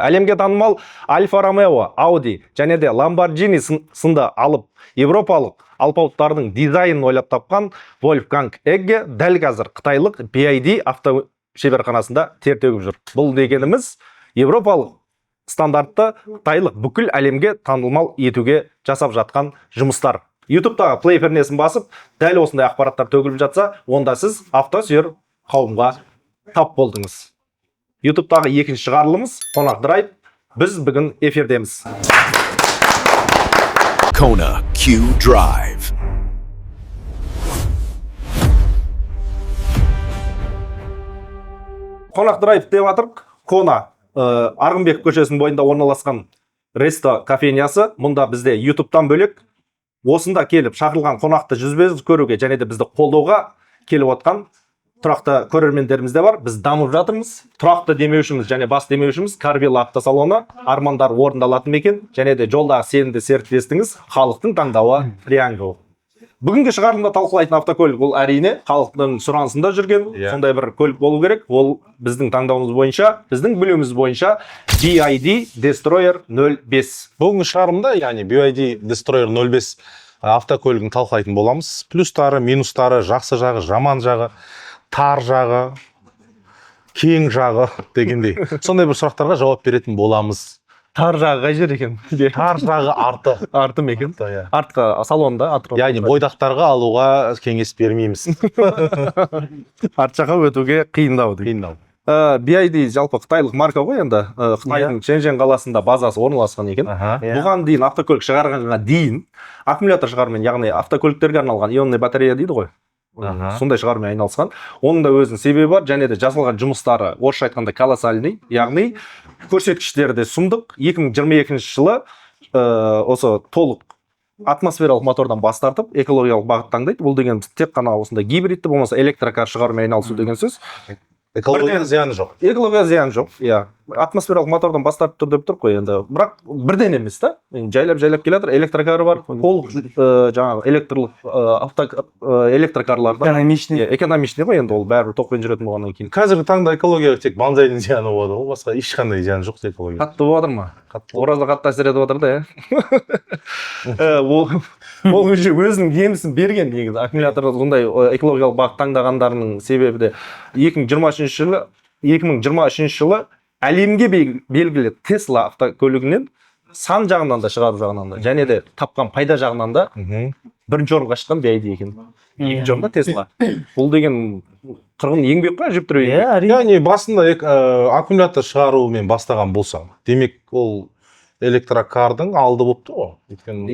Әлемге танымал Альфа Ромео, Ауди және де Lamborghini сынды алып европалық алпауыттардың дизайнын ойлап тапқан Wolfgang Egge дәл қазір қытайлық BYD авто шеберханасында тер төгіп жүр. Бұл дегеніміз европалық стандартты қытайлық бүкіл әлемге танылмал етуге жасап жатқан жұмыстар. YouTube'дағы плей пернесін басып, дәл осындай ақпараттар төгіліп жатса, онда сіз автосүйер қауымға тап болдыңыз. YouTube'дағы екінші шығарылымыз Қонақ Драйв. Біз бүгін эфирдеміз. Kona Q Drive. Қонақ Драйв деп атырық. Кона Арғынбек көшесінің бойында орналасқан ресто кафениясы. Мұнда бізде YouTube'дан бөлек осында келіп шақырылған қонақты жүзбе-жүз көруге және де бізді қолдауға келіп отқан тұрақты көрермендеріміз де бар. Біз дамып жатырмыз. Тұрақты демеушіміз және бас демеушіміз Карвилл автосалоны. Армандар орындалатын мекен және де жолдағы сенімді серіктестігіңіз халықтың таңдауы Триангл. Бүгінгі шығарылымда талқылайтын автокөлік ол әрине халықтың сұранысында жүрген сондай бір көлік болу керек. Ол біздің таңдауымыз бойынша, біздің білуіміз бойынша BYD Destroyer 05. Бүгінгі шығарылымда, яғни BYD Destroyer 05 автокөлігін талқылайтын боламыз. Плюстары, минустары, жақсы жағы, жаман жағы, тар жағы, кең жағы дегендей. Сондай бір сұрақтарға жауап беретін боламыз. Тар жағы қай жер екен? Тар жағы арты. Арты ма екен? Артқа салонда. Яғни бойдақтарға алуға кеңес бермейміз. Арт жаққа өтуге қиындау. BYD жалпы қытайлық марка ғой енді. Қытайдың Шэньчжэнь қаласында базасы орналасқан екен. Бұған дейін автокөлік шығарғанға дейін аккумулятор шығарумен, яғни автокөліктерге арналған ионный батарея дейді ғой. Сондай шығарумен айналысқан. Оның да өзінің себебі бар, және де жасалған жұмыстары орысша айтқанда колоссальный, яғни көрсеткіштері де сұмдық. 2022 жылы осы толық атмосфералық мотордан бас тартып, экологиялық бағыт таңдайды. Бұл деген тек қана осындай гибридті болмаса электрокар шығарумен айналысу деген сөз. Экология зияны жоқ. Экология зияны жоқ, иә. Атмосфералық мотордан бас тартып тұр деп тұр қой енді. Бірақ бірден емес та. Жайлап келе жатыр, электрокары бар. Толық жаңағы электрокарлар бар. Экономичный ғой енді, ол бәрібір тоқпен жүретін болғаннан кейін. Қазіргі таңда экологияға тек бензиннің зияны болады ғой, басқа ешқандай зияны жоқ экология. Қатты болып жатыр ма? Ораза қатты әсер етіп жатыр да, иә. Ол өзінің жемісін берген негізі. Аккумулятор сондай экологиялық бағыт таңдағандарының себебі де 2023 жылы әлемге белгілі Tesla автокөлігінен сан жағынан да шығару жағынан да және де тапқан пайда жағынан да бірінші орынға шыққан BYD екен. Екінші орында Tesla. Бұл деген қырғын еңбек қой, жүптіру еңбек. Яғни басында аккумулятор шығарумен бастаған болсаң, демек ол электрокардың алды болыпты ғой.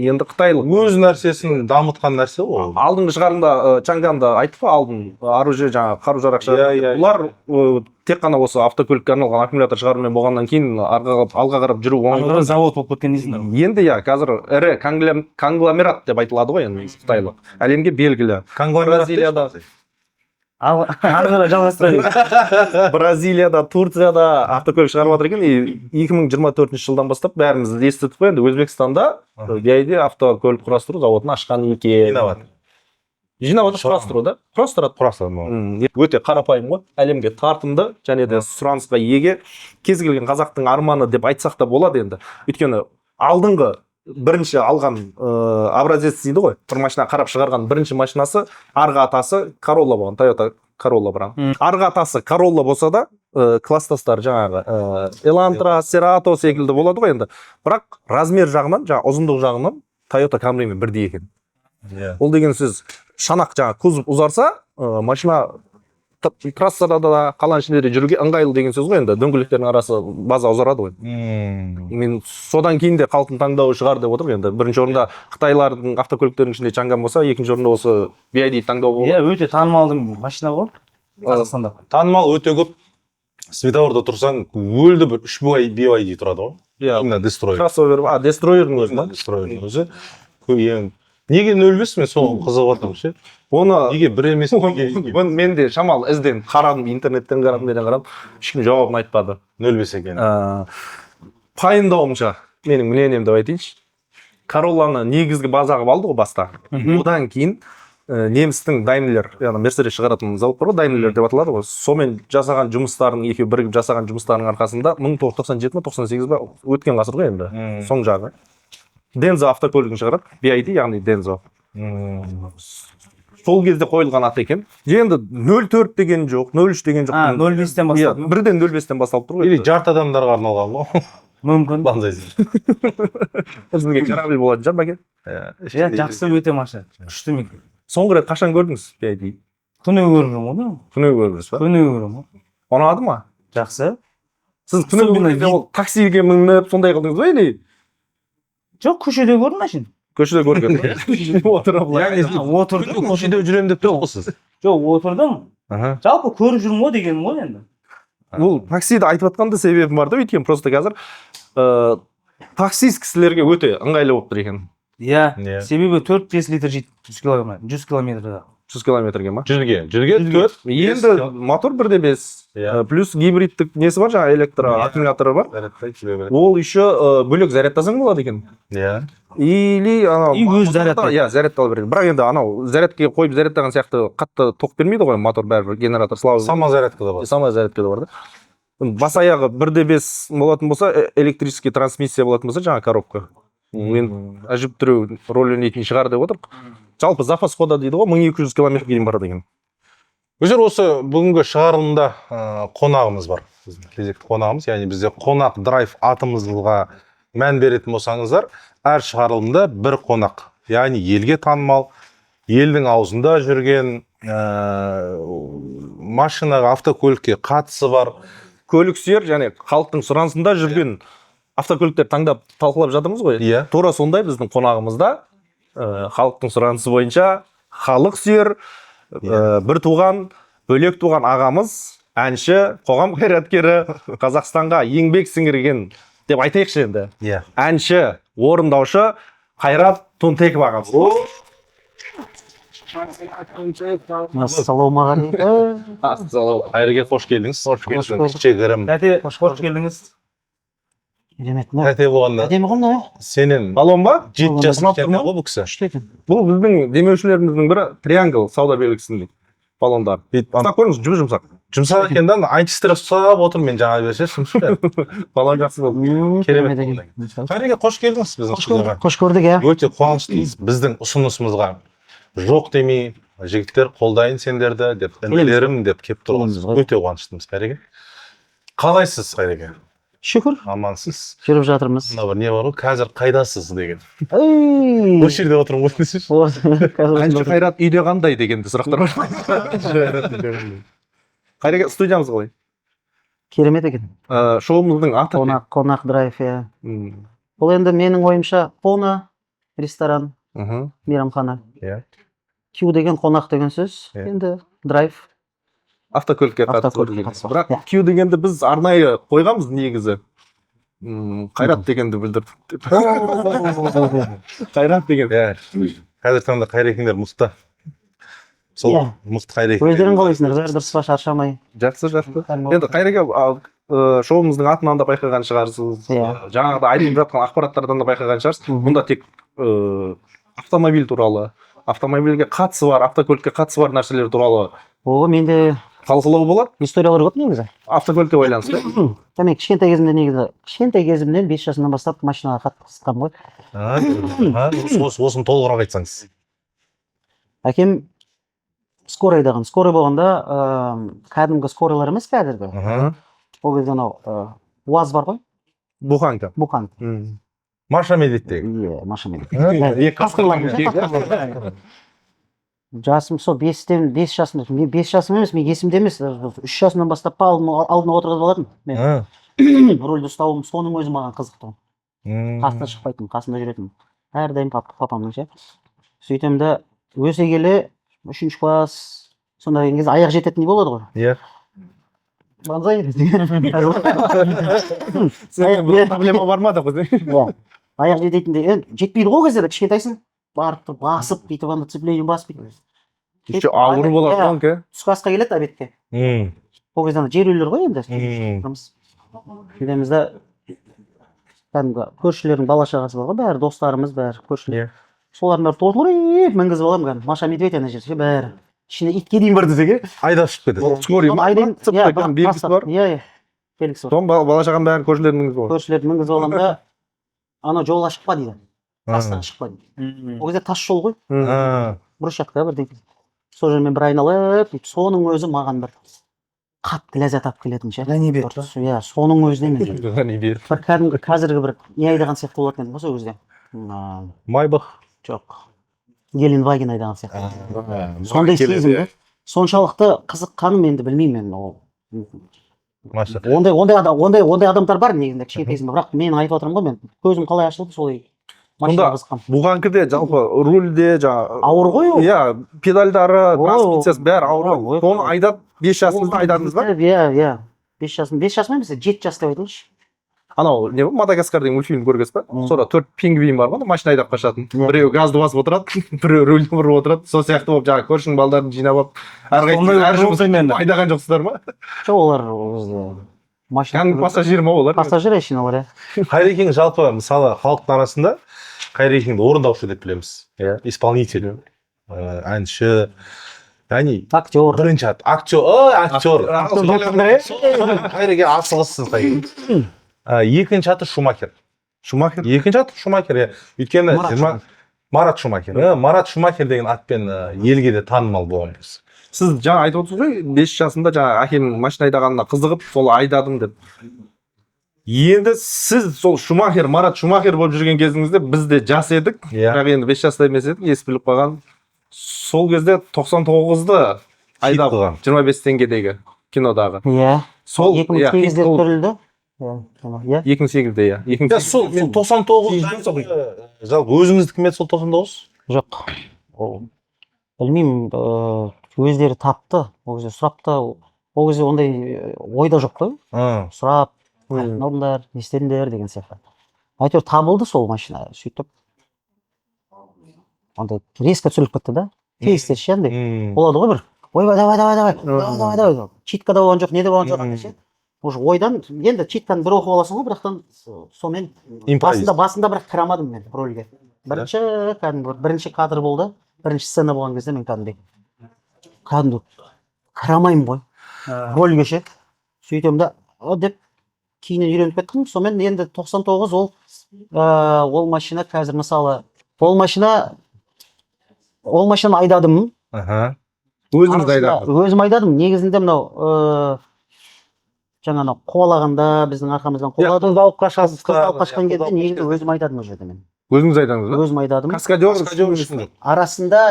Енді қытайлық өз нәрсесін дамытқан нәрсе ғой. Алдыңғы шығарында Чанганда айтып па, алдын оружие жаңа қару-жарақ шығарды. Бұлар тек қана осы автокөлікке арналған аккумулятор шығарумен болғаннан кейін алға қарап жүру оңай. Завод болып кеткен дейсің. Енді иә, қазір ірі конгломерат деп айтылады ғой енді қытайлық. Әлемге белгілі. Конгломерат Бразилияда, Турцияда автокөлік шығарып жатыр екен. 2024 жылдан бастап бәріміз естідік қой енді Өзбекстанда BYD автокөлік құрастыру зауытын ашқан екен. Жинап құрастыру да? Құрастырады. Өте қарапайым ғой. Әлемге тартымды және де сұранысқа еге. Кез келген қазақтың арманы деп айтсақ та болады енді. Өйткені алдыңғы бірінші алған образец дейді ғой. Бір машина қарап шығарған бірінші машинасы арғы атасы Corolla болған, Toyota Corolla бірақ. Арғы атасы Corolla болса да, класстастар жаңағы Elantra, Cerato секілді болады ғой енді. Бірақ размер жағынан, жаңа ұзындық жағынан Toyota Camryмен бірдей екен. Ол деген сөз шанақ жаңа кузов ұзарса, машина трассада да қаланың ішінде де жүруге ыңғайлы деген сөз ғой енді. Дөңгелектердің арасы база ұзарады ғой. Мен содан кейін де халықтың таңдауы шығар деп отырмын енді. Бірінші орында қытайлардың автокөліктерінің ішінде Чанган болса, екінші орында осы BYD таңдау болды. Иә, өте танымал машина ғой Қазақстанда. Танымал өте көп. Светофорда тұрсаң, өлді бір 3 BYD тұрады ғой. Именно Destroyer. Кроссовер, Destroyer'ның өзі ма? Destroyer'ның өзі. Неге 05 мен соған қызығып отырмын ше? Оны неге бір емес мен де шамалы ізден қарадым, интернеттен қарадым, ешкім жауабын айтпады. 05 екен. Пайымдауымша, менің мнением деп айтайыншы. Corolla'ны негізгі базаға алды ғой баста. Одан кейін немістің Daimler, яғни Mercedes шығаратын зауыт бар ғой, Daimler деп аталады ғой. Сонымен жасаған жұмыстарының, екеуі бірігіп жасаған жұмыстарының арқасында 1997 ма 98 ба өткен ғасыр ғой енді. Соң жағы. Denso автокөлігін шығарады, BYD, яғни Denso. Сол кезде қойылған аты екен. Енді 04 деген жоқ, 03 деген жоқ. 05-тен бастап. Бірден 05-тен басталып тұр ғой. Или жарты адамдарға арналған ғой. Мүмкін. Банзайсың. Бізге жарамды болатын шығар бәке. Жақсы өте машина. Күшті ме? Соңғы рет қашан көрдіңіз BYD? Күні көргенмін ғой. Күні көрдіңіз ба? Күні көргенмін. Ұнады ма? Жақсы. Сіз күні көргенде ол таксиге мініп сондай қылдыңыз ба или? Жоқ, көшеде көрдім машина. Көшеде көрген. Отырып Отырдым. Көшеде жүремін деп тұрсыз ғой сіз. Жоқ, отырдым. Жалпы көріп жүрмін ғой дегенім ғой енді. бұл таксиді айтып жатқанда себебім бар да, өйткені просто қазір таксист кісілерге өте ыңғайлы болып тұр екен. Иә, себебі 4-5 литр жейді 100 километрде. 100 километрге ма? 100-ге 4. Енді мотор 1.5 плюс гибридтік несі бар, жаңа электро аккумуляторы бар. Ол еще бөлек зарядтасаң болады екен. Иә. Или анау өз зарядтайды. Иә, зарядталып береді. Бірақ енді анау зарядкаға қойып зарядтаған сияқты қатты ток бермейді ғой, мотор бәрібір генератор слава. Самозарядка да бар. Самозарядка да бар да. Бас аяғы 1.5 болатын болса, электрический трансмиссия болатын болса, жаңа коробка. Мен әжептәуір рөл ойнайтын шығар деп отыр. Жалпы запас хода дейді ғой, 1200 километрге дейін барады екен. Өздер осы бүгінгі шығарылымда қонағымыз бар. Біздің кезекті қонағымыз, яғни бізде қонақ драйв атымызға мән беретін болсаңыздар, әр шығарылымда бір қонақ, яғни елге танымал, елдің аузында жүрген, машинаға, автокөлікке қатысы бар, көлік сүйер және халықтың сұранысында жүрген автокөліктер таңдап талқылап жатырмыз ғой. Иә. Тура сондай біздің қонағымызда халықтың сұранысы бойынша халық сүйер, бір туған, бөлек туған ағамыз, әнші, қоғам қайраткері, Қазақстанға еңбек сіңірген деп айтайықшы енді. Иә. Әнші, орындаушы Қайрат Тонтеков ағамыз. Ассалаумағалейкум. Қайырге қош келдіңіз. Қош келдіңіз. Кішігірім. Тәте, қош келдіңіз. Тәте болғанда. Әдемі ғой мынау. Сенен Балон ба? 7 жасында екен ғой бұл кісі. Бұл біздің демеушілеріміздің бірі триангл сауда белгісінде баллондар. Ана көріңіз, жұмсақ. Жұмсақ екен да, антистресс ұстап отыр, мен жаңа берсе шымшыда. Балон жақсы болды. Керемет. Қайырге қош келдіңіз біздің студияға. Қош көрдік, иә. Өте қуаныштымыз біздің ұсынысымызға. Жоқ демей, жігіттер қолдайын сендерді деп, інілерім деп кеп тұрғансыз. Өте қуаныштымыз Қайырге. Қалайсыз Қайырге? Шүкір, Амансыз. жүріп жатырмыз. Мына бір не бар ғой, қазір қайдасыз деген. Ей! Осы жерде отырмын ғой десеңші. Әнші Қайрат үйде қандай дегенде сұрақтар бар. Қайрат студиямыз қалай? Керемет екен. Шоуымыздың аты. Қонақ драйв, иә. Бұл енді менің ойымша қона, ресторан, мейрамхана. Иә. Q деген қонақ деген сөз. Енді драйв. Автокөлікке қатысы. Бірақ Q дегенді біз арнайы қойғанбыз негізі. Қайрат дегенді білдірдік. Қайрат деген. Қазір таңда Қайрекеңдер мықты. Сол мықты Қайрекеңдер. Өздерің қалайсыңдар, бәрі дұрыс па, шаршамай. Жақсы. Енді Қайреке шоуымыздың атынан да байқаған шығарсыз. Жаңағыда айтылып жатқан ақпараттардан да байқаған шығарсыз. Мұнда тек автомобиль туралы, автомобильге қатысы бар, автокөлікке қатысы бар нәрселер туралы Менде талқылау болады. историялар көп негізі. Автокөлікке байланысты. Мен кішкентай кезімнен 5 жасымнан бастап машинаға қатты қызыққанмын ғой. Осыны толығырақ айтсаңыз. Әкем скорый айдаған. Скорый болғанда кәдімгі скорыйлар емес қазіргі. Ол кезде анау УАЗ бар ғой. Буханка. Маша медеттегі. Иә, Маша медет. Жасым сол 5 жасымда. Мен 5 жасым емес, мен есімде емес. 3 жасымнан бастап алдына отырғызып алатын. Мен рөлді ұстауым соның өзі маған қызықты. Қасына шықпайтын, қасында жүретін. Әрдайым папамның ше. Сөйтем де өсе келе 3-ші класс сонда деген кезде аяқ жететіндей болады ғой. Иә. Банзай. Проблема бар ма да ғой? Аяқ жететіндей. Жетпейді ғой кезде кішкентайсың. Барып тұрып басып бүйтіп ана цепление басып бүйтіп. Ауыр болады ғой. Түскі асқа келеді обедке. Ол кезде жер үйлер ғой енді. Келеміз де кәдімгі көршілердің бала шағасы бар ғой, бәрі достарымыз, бәрі көршілер. солардың бәрі тозылып мінгізіп аламын кәдімгі Маша Медведь ана жерде бәрі ішіне итке дейін бар десек айдап шығып кетеді. скорый ма белгісі бар иә белгісі бар соны бала шағаның бәрін көршілердің мінгізіп алады көршілерді мінгізіп аламын да анау жолға шықпа дейді тастан шықпа дейді ол кезде тас жол ғой брусчатка бірдеңе сол жермен бір айналып сөйтіп соның өзі маған бір қатты ләззат алып келетін ше иә соның өзіне мен бір кәдімгі қазіргі бір не айдаған сияқты болатын едім ғой сол кезде Майбах. жоқ геленваген айдаған сияқты сондай сезім да соншалықты қызыққаным енді білмеймін мен ол ондай адамдар бар негізінде кішкентай кезімде бірақ мен айтып отырмын ғой мен көзім қалай ашылды солай машинаға қызыққанмын бұғанкіде жалпы рульде жаңағы ауыр ғой ол иә педальдары трансмиссиясы бәрі ауыр ғой соны айдап 5 жасыңызда айдадыңыз ба иә 5 жасым емес 7 жас деп айтайыншы анау не Мадагаскар деген мультфильм көргенсіз ба сонда 4 пингвин бар ғой машина айдап қашатын біреуі газды басып отырады біреуі рульді бұрып отырады сол сияқты болып жаңағы көршінің балдарын жинап алып әрқайсысы айдаған жоқсыздар ма жоқ олар ол кезде машина пассажир ма олар пассажир олар иә Қайрекең жалпы мысалы халықтың арасында Қайрекеңді орындаушы деп білеміз. Исполнитель, әнші, яғни актер. Бірінші актер. Қайреке асығыссыз Қайрекең. Екінші аты Шумахер. Екінші аты Шумахер, иә. Өйткені Марат Шумахер. Марат Шумахер деген атпен елге де танымал болған біз. Сіз жаңа айтып отырсыз ғой 5 жасында жаңа әкемнің машина айдағанына қызығып сол айдадым деп. Енді сіз сол Шумахер, Марат Шумахер болып жүрген кезіңізде біз де жас едік. Бірақ енді 5 жаста емес едік, ес біліп қалған. Сол кезде 99-ды айдап 25 теңгедегі кинодағы. Иә. Сол 2008-де түсірілді. Иә. 2008-де иә. Сол 99 жалпы өзіңіздікі ме сол 99? Жоқ. Білмеймін, өздері тапты, ол кезде сұрапты. Ол кезде ондай ойда жоқ қой. Сұрап алдыңдар, не істедіңдер деген сияқты. Әйтеуір табылды сол машина, сөйтіп. Ондай резко түсіріліп кетті да. Кейстер ше андай. Болады ғой бір. Ойбай, давай. Читкада болған жоқ, не де болған жоқ ше. Уже ойдан енді читканы бір оқып аласың ғой, бірақтан сонымен басында бірақ кірамадым мен рөлге. Бірінші кадр болды, бірінші сцена болған кезде мен кәдімгі кірамаймын ғой. Рөлге ше. Сөйтем да, деп кейінен үйреніп кеттім. Сонымен енді 99 ол машина қазір мысалы ол машинаны айдадым. Өзіңіз айдадыңыз? Өзім айдадым. Негізінде мынау жаңағы қуалағанда біздің арқамыздан қуалады. Қыз алып қашасыз. Қыз алып қашқан кезде негізінде өзім айдадым ол жерде мен. Өзіңіз айдадыңыз ба? Өзім айдадым. Каскадер арасында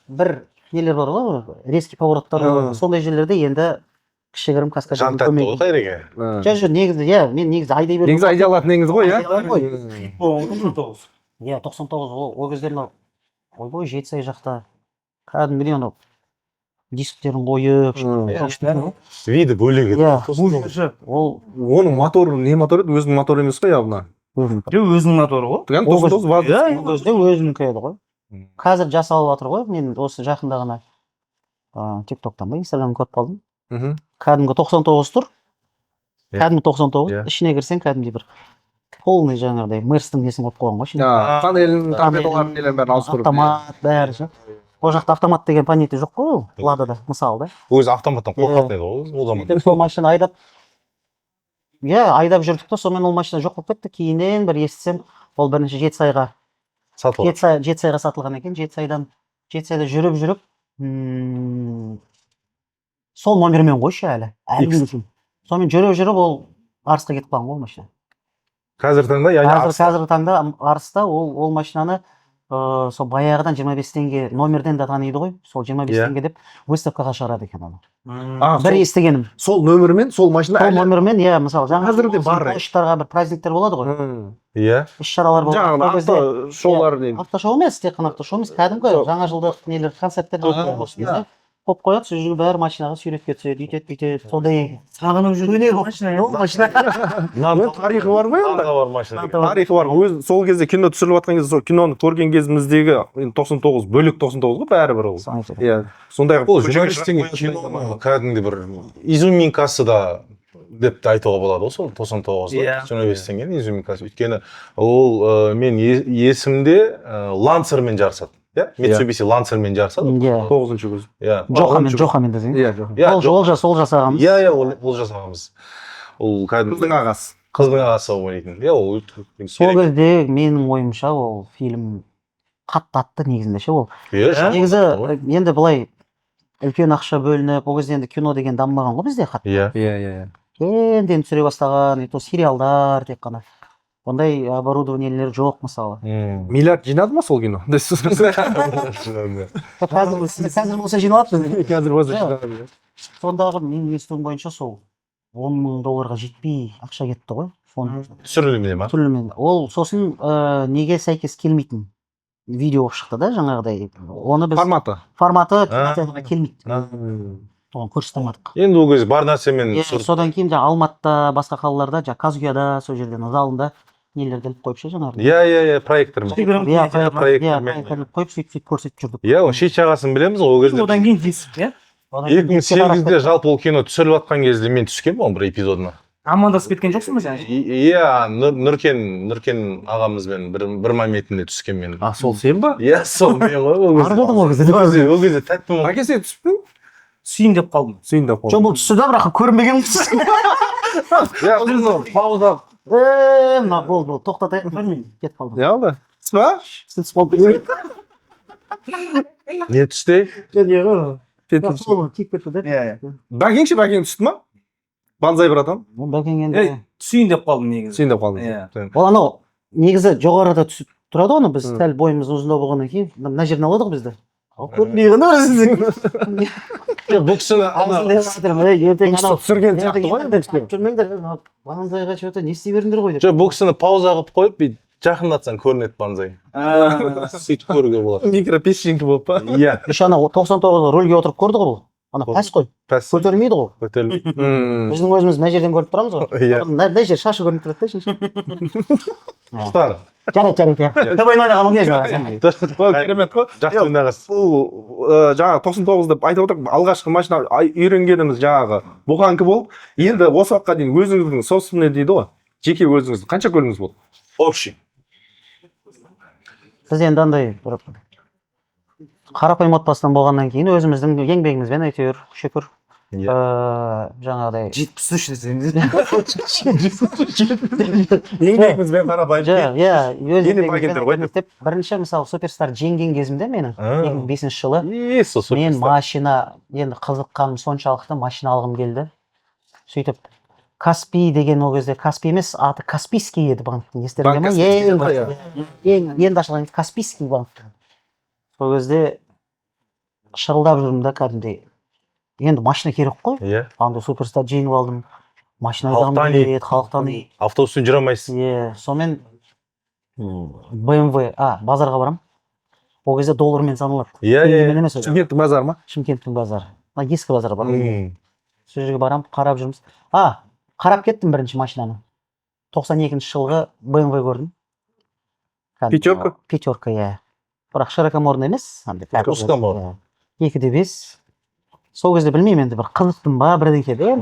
бір нелер бар ғой, резкий повороттар. Сондай жерлерде енді кішігірім каскадердің көмегі. Жоқ, негізі, иә, мен негізі айдай бердім. Негізі айдай алатыныңыз ғой, иә? Иә, 99 ол кездер мынау ойбой Жетісай жақта кәдімгідей анау дисктерін қойып, виді бөлек еді. Оның моторы не мотор еді? Өзінің моторы емес қой явно. Өзінің моторы ғой. 99 ваз. Өзінікі еді ғой. Қазір жасалып жатыр ғой. Мен осы жақында ғана TikTok-тан ба, Instagram-дан көріп қалдым. Кәдімгі 99 тұр. Кәдімгі 99. Ішіне кірсең кәдімгі бір полный жаңағыдай Мерстің несін қойып қойған ғой. Панелін, торпедаларын нелерін бәрін ауыстырып. Автомат, бәрі ше. Ол жақта автомат деген понятие жоқ қой ол. Ладада, мысалы да. Өзі автоматтан қорқатын еді ол zaman. Сол машина айдап айдап жүрдік та, сонымен ол машина жоқ болып кетті. Кейіннен бір естісем, ол бірінші Жетісайға сатылған екен. Жетісайда жүріп, сол номермен қойшы әлі. Сонымен жүріп ол Арысқа кетіп қалған ол машина. Қазіргі таңда, қазіргі таңда Арыста ол машинаны сол баяғыдан 25 теңге номерден де таниды ғой. Сол 25 теңге деп выставкаға шығарады екен оны. Бір естігенім. Сол нөмірмен, сол машина сол нөмірмен, иә, мысалы қазірде бар. Площадьтарға бір праздниктер болады ғой. Иә. Іс-шаралар болады. Жаңағы автошоулар деймін. Автошоу емес, тек қана автошоу емес, кәдімгі жаңа жылдық нелер, концерттер қойып қояды, сол жерге бәрі машинаға суретке түседі, бүйтеді. Сондай сағынып жүрген машина. Тарихы бар ғой онда? Бар машина. Тарихы бар. Сол кезде кино түсіріліп жатқан кезде, сол киноны көрген кезіміздегі 99 бөлек 99 ғой бәрібір ол. Иә. Сондай ол 25 теңге кино кәдімгідей бір изюминкасы да деп те айтуға болады ғой сол 99-да Иә. 25-тен кейін изюминкасы. Өйткені ол мен есімде Лансермен жарысады. Иә, Mitsubishi Лансермен жарысады. Иә. 9-шы көз. Иә. Джохамен десең. Иә, жоқ. Иә, Ол жасағанбыз. Иә, ол жасағанбыз. Ол Қыздың ағасы. қыздың ағасы ойнайтын. Иә, ол Сол кезде менің ойымша ол фильм қатты атты негізінде ше ол. Негізі енді былай үлкен ақша бөлініп, ол кезде енді кино деген дамымаған ғой бізде қатты. Иә. Иә. Енді түсіре бастаған, и то сериалдар тек қана. Ондай оборудованиелер жоқ мысалы. Миллиард жинады ма сол кино? Қазір болса жиналады. Қазір болса жинады. Сондағы менің естуім бойынша сол $10,000 жетпей ақша кетті ғой. Түсіріліміне ма? Түсіріліммен. Ол сосын неге сәйкес келмейтін видео болып шықты да жаңағыдай. Оны біз форматы келмейді. Оған көрсете алмадық. Енді ол кезде бар нәрсемен Содан кейін жаңа Алматыда, басқа қалаларда, жаңа Казгүйада, сол жерден залында нелерді іліп қойып ше жаңағы. Иә, проектормен. Проекторды қойып сөйтіп көрсетіп жүрдік. Иә, ол шет жағасын білеміз, ол кезде. Одан кейін дейсіз, иә? 2008-де жалпы ол кино түсіріліп жатқан кезде мен түскенмін оның бір эпизодына. Амандасып кеткен жоқсың ба сен? Иә, Нұркен ағамызбен бір мометінде түскен мен. А, сол сен ба? Иә, сол мен ғой. Арғадың ол кезде. Ол кезде тәттім ғой. Әке сен түсіп Сүйін деп қалдым. Жоқ, бұл түсті да, бірақ көрінбеген Иә, бұл пауза. мына болды, тоқтатайық көрмеймін, кетіп қалдым. Иә, алды. Түс ба? Сіз болды. Не түсті? Тиіп кетті да. Бәкең түсті ма? Банзай братан. Бәкең енді. Сүйін деп қалдым негізі. Сен деп қалдың. Иә. Ол анау негізі жоғарыда түсіп тұрады ғой, біз сәл бойымыз ұзындау болғаннан кейін мына жерден алады ғой бізді. Көрмей ғана өзіңіз. Бұл кісіні түсірген сияқты ғой. Жүрмеңдер, Банзайға что-то не істей беріңдер ғой деп. жоқ, бұл кісіні пауза қылып қойып, бүйтіп жақындатсаң көрінеді Банзай. Сөйтіп көруге болады. Микропесчинка болып па? Иә. Ана 99 рөлге отырып көрді ғой бұл. Ана пәс қой. Көтермейді ғой. Көтеріліп. Біздің өзіміз мына жерден көріп тұрамыз ғой. Иә. Мына жер шашы көрініп тұрады да шеше. Құштар. Жарайды. Көп ойнағанмын не Керемет қой. Жақсы ойнағыз. Бұл жаңағы 99 деп айтып отырмын, алғашқы машина үйренгеніміз жаңағы бұғанкі болып, енді осы уақытқа дейін өзіңіздің собственный дейді ғой, жеке өзіңіз қанша көлігіңіз болды? Общий. Біз енді андай бір қарапайым отбасынан болғаннан кейін өзіміздің еңбегімізбен әйтеуір шүкір жаңағыдай 73 десеңіз. Еңбегімізбен қарапайым. Иә, бірінші мысалы Суперстар жеңген кезімде менің 2005 жылы мен машина енді қызыққаным соншалықты машина алғым келді. Сөйтіп Каспий деген ол кезде Каспий емес, аты Каспийский еді банктың, естеріңде ме? Енді ашылған Каспийский банк. Сол кезде шырылдап жүрдім да кәдімгідей. Енді машина керек қой. Иә. Анда Суперстар жеңіп алдым. Машина айдағым келеді, халықтан. Автобуспен жүре алмайсың. Иә, сонымен BMW, базарға барам. Ол кезде доллармен саналады. Иә. Шымкенттің базары ма? Шымкенттің базары. Ескі базар бар. Сол жерге барам, қарап жүрміз. Қарап кеттім бірінші машинаны. 92 жылғы BMW көрдім. Пятерка? Пятерка, иә. Бірақ широкоморный емес. 2.5. Сол кезде білмеймін енді бір қызықтым ба, бірдеңке де.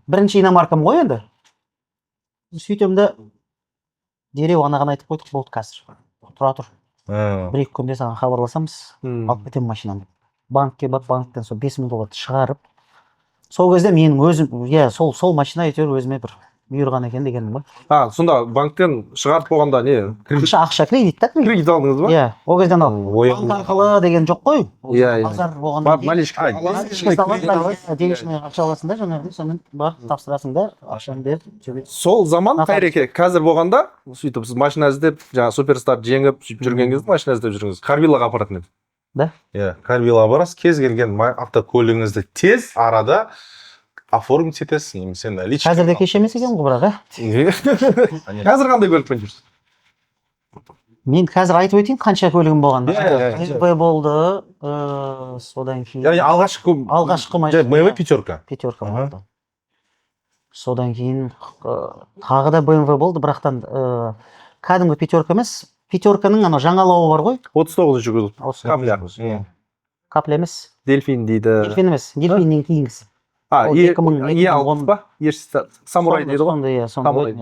Бірінші иномаркам ғой енді. Сөйтем де дереу анаған айтып қойдық, болды қазір. Тұра тұр. Бір-екі күнде саған хабарласамыз, алып кетемін машинаны. Банкке барып, банктен сол $5,000 шығарып. Сол кезде менің өзім, сол машина әйтеуір өзіме бір бұйырған екен дегенім ғой. Сонда банктен шығарып болғанда не? Ақша кредит та? Кредит алдыңыз ба? Иә, ол кезде банк арқылы деген жоқ қой. Иә. Базар болғанда Наличка. Денежный ақша аласың да, жаңағы сонымен бар тапсырасың да, ақшаны беріп жүреді. Сол заман қайреке қазір болғанда, сөйтіп сіз машина іздеп, жаңа Суперстар жеңіп сөйтіп жүрген кезде машина іздеп жүріңіз. Карвиллаға апаратын еді. Да? Иә, Карвиллаға барасыз, кез келген автокөлігіңізді тез арада оформить етесіз, немесе наличка. Қазір де кеш емес екен ғой бірақ, Қазір қандай көлікпен жүрсіз? Мен қазір айтып өтейін қанша көлігім болған. BMW болды, содан кейін. Яғни алғашқы машина. BMW пятерка. Пятерка болды. Содан кейін тағы да BMW болды, бірақтан кәдімгі пятерка емес, пятерканың жаңалауы бар ғой. 39-шы көлік. Капля. Капля емес. Дельфин дейді. Дельфин емес, дельфиннен кейінгісі. Ол 2000 Е алып па? Самурай дейді ғой. Сондай, иә, Самурай.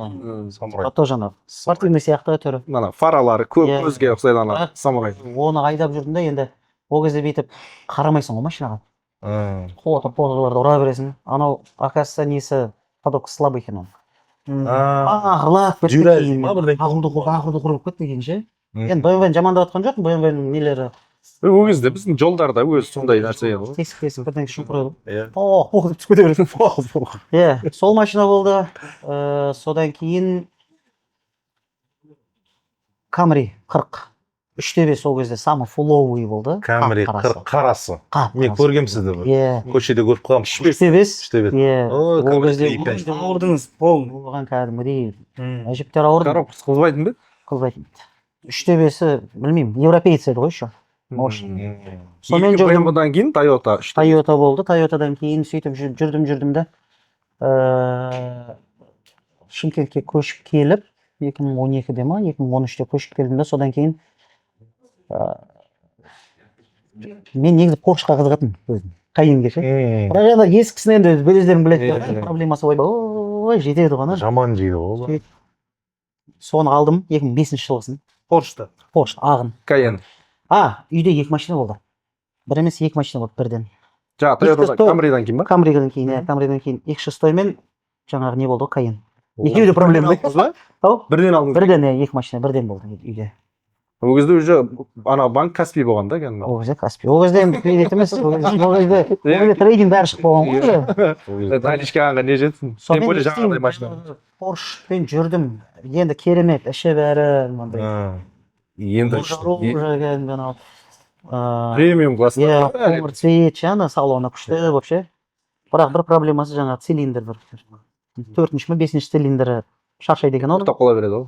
сондай. Тоже ана спортивный сияқты түрі. Мана фаралары Иә. көзге ұқсайды ана самурай. Оны айдап жүрдім да, енді ол кезде бүйтіп қарамайсың ғой машинаға. Қуатып ұра бересің. Анау, оказывается, несі подок слабый екен оның. Ағырлап кетті Жүрәз кейін. ма бірден? Ақырды құрып кетті кейін ше. Енді BMW-ні жамандап жатқан жоқпын, BMW-нің нелері Ол кезде біздің жолдарда өзі сондай нәрсе еді ғой. тесік бірдеңе шұңқыр еді. Иә. Деп түсіп кете береді. Иә, сол машина болды. Содан кейін Camry 40. 3/5 сол кезде самый фуловый болды. Камри қарасы. Мен көргем сізді бір. Иә. Көшеде көріп қалам. 3/5. 3/5. Иә. Ой, Ол Camry кезде икән. Ауырдыңыз, полный. болған кәдімгідей. Әжептәуір ауырды. Коробкасы қызбайтын ба? Қылбайтын. 3/5, білмеймін, европеец еді ғой еще. Мощный. Сонымен Екі жүрдім. BMW-дан кейін Toyota. Toyota болды. Toyotадан кейін сөйтіп жүрдім да. Шымкентке көшіп келіп, 2012-де ма, 2013-те көшіп келдім да, содан кейін мен негізі Поршқа қызығатынмын өзім. Кайенге ше. Бірақ енді ескісін енді өздерің біледі, проблемасы ойбай, ой, жетеді ғана. Жаман жейді ғой. Соны алдым 2005 жылғысын. Поршта. Порш, ағын. Cayenne. Үйде 2 машина болды. Бір емес 2 машина болды бірден. Жаңа Toyota Camryдан кейін ба? Камридан кейін 206 мен жаңағы не болды ғой, Кайен. Екеуі де проблема. Ау? Бірден алдыңыз. Бірден 2 машина бірден болды үйде. Ол кезде уже ана банк Каспий болған да кәдімгі. Ол кезде Каспий. Ол кезде енді кредит емес, ол кезде трейдинг бәрі шығып болған ғой. Наличкаға не жетсін? Тем более жаңағыдай машина. Поршпен жүрдім. Енді керемет, іші бәрі мынандай. Енді премиум класс. Иә, қоңыр цвет, ана салоны күшті вообще. Бірақ бір проблемасы жаңағы цилиндр бір. 4-ші ме 5-ші цилиндрі шаршайды екен оны. Тоқтап қала береді ғой.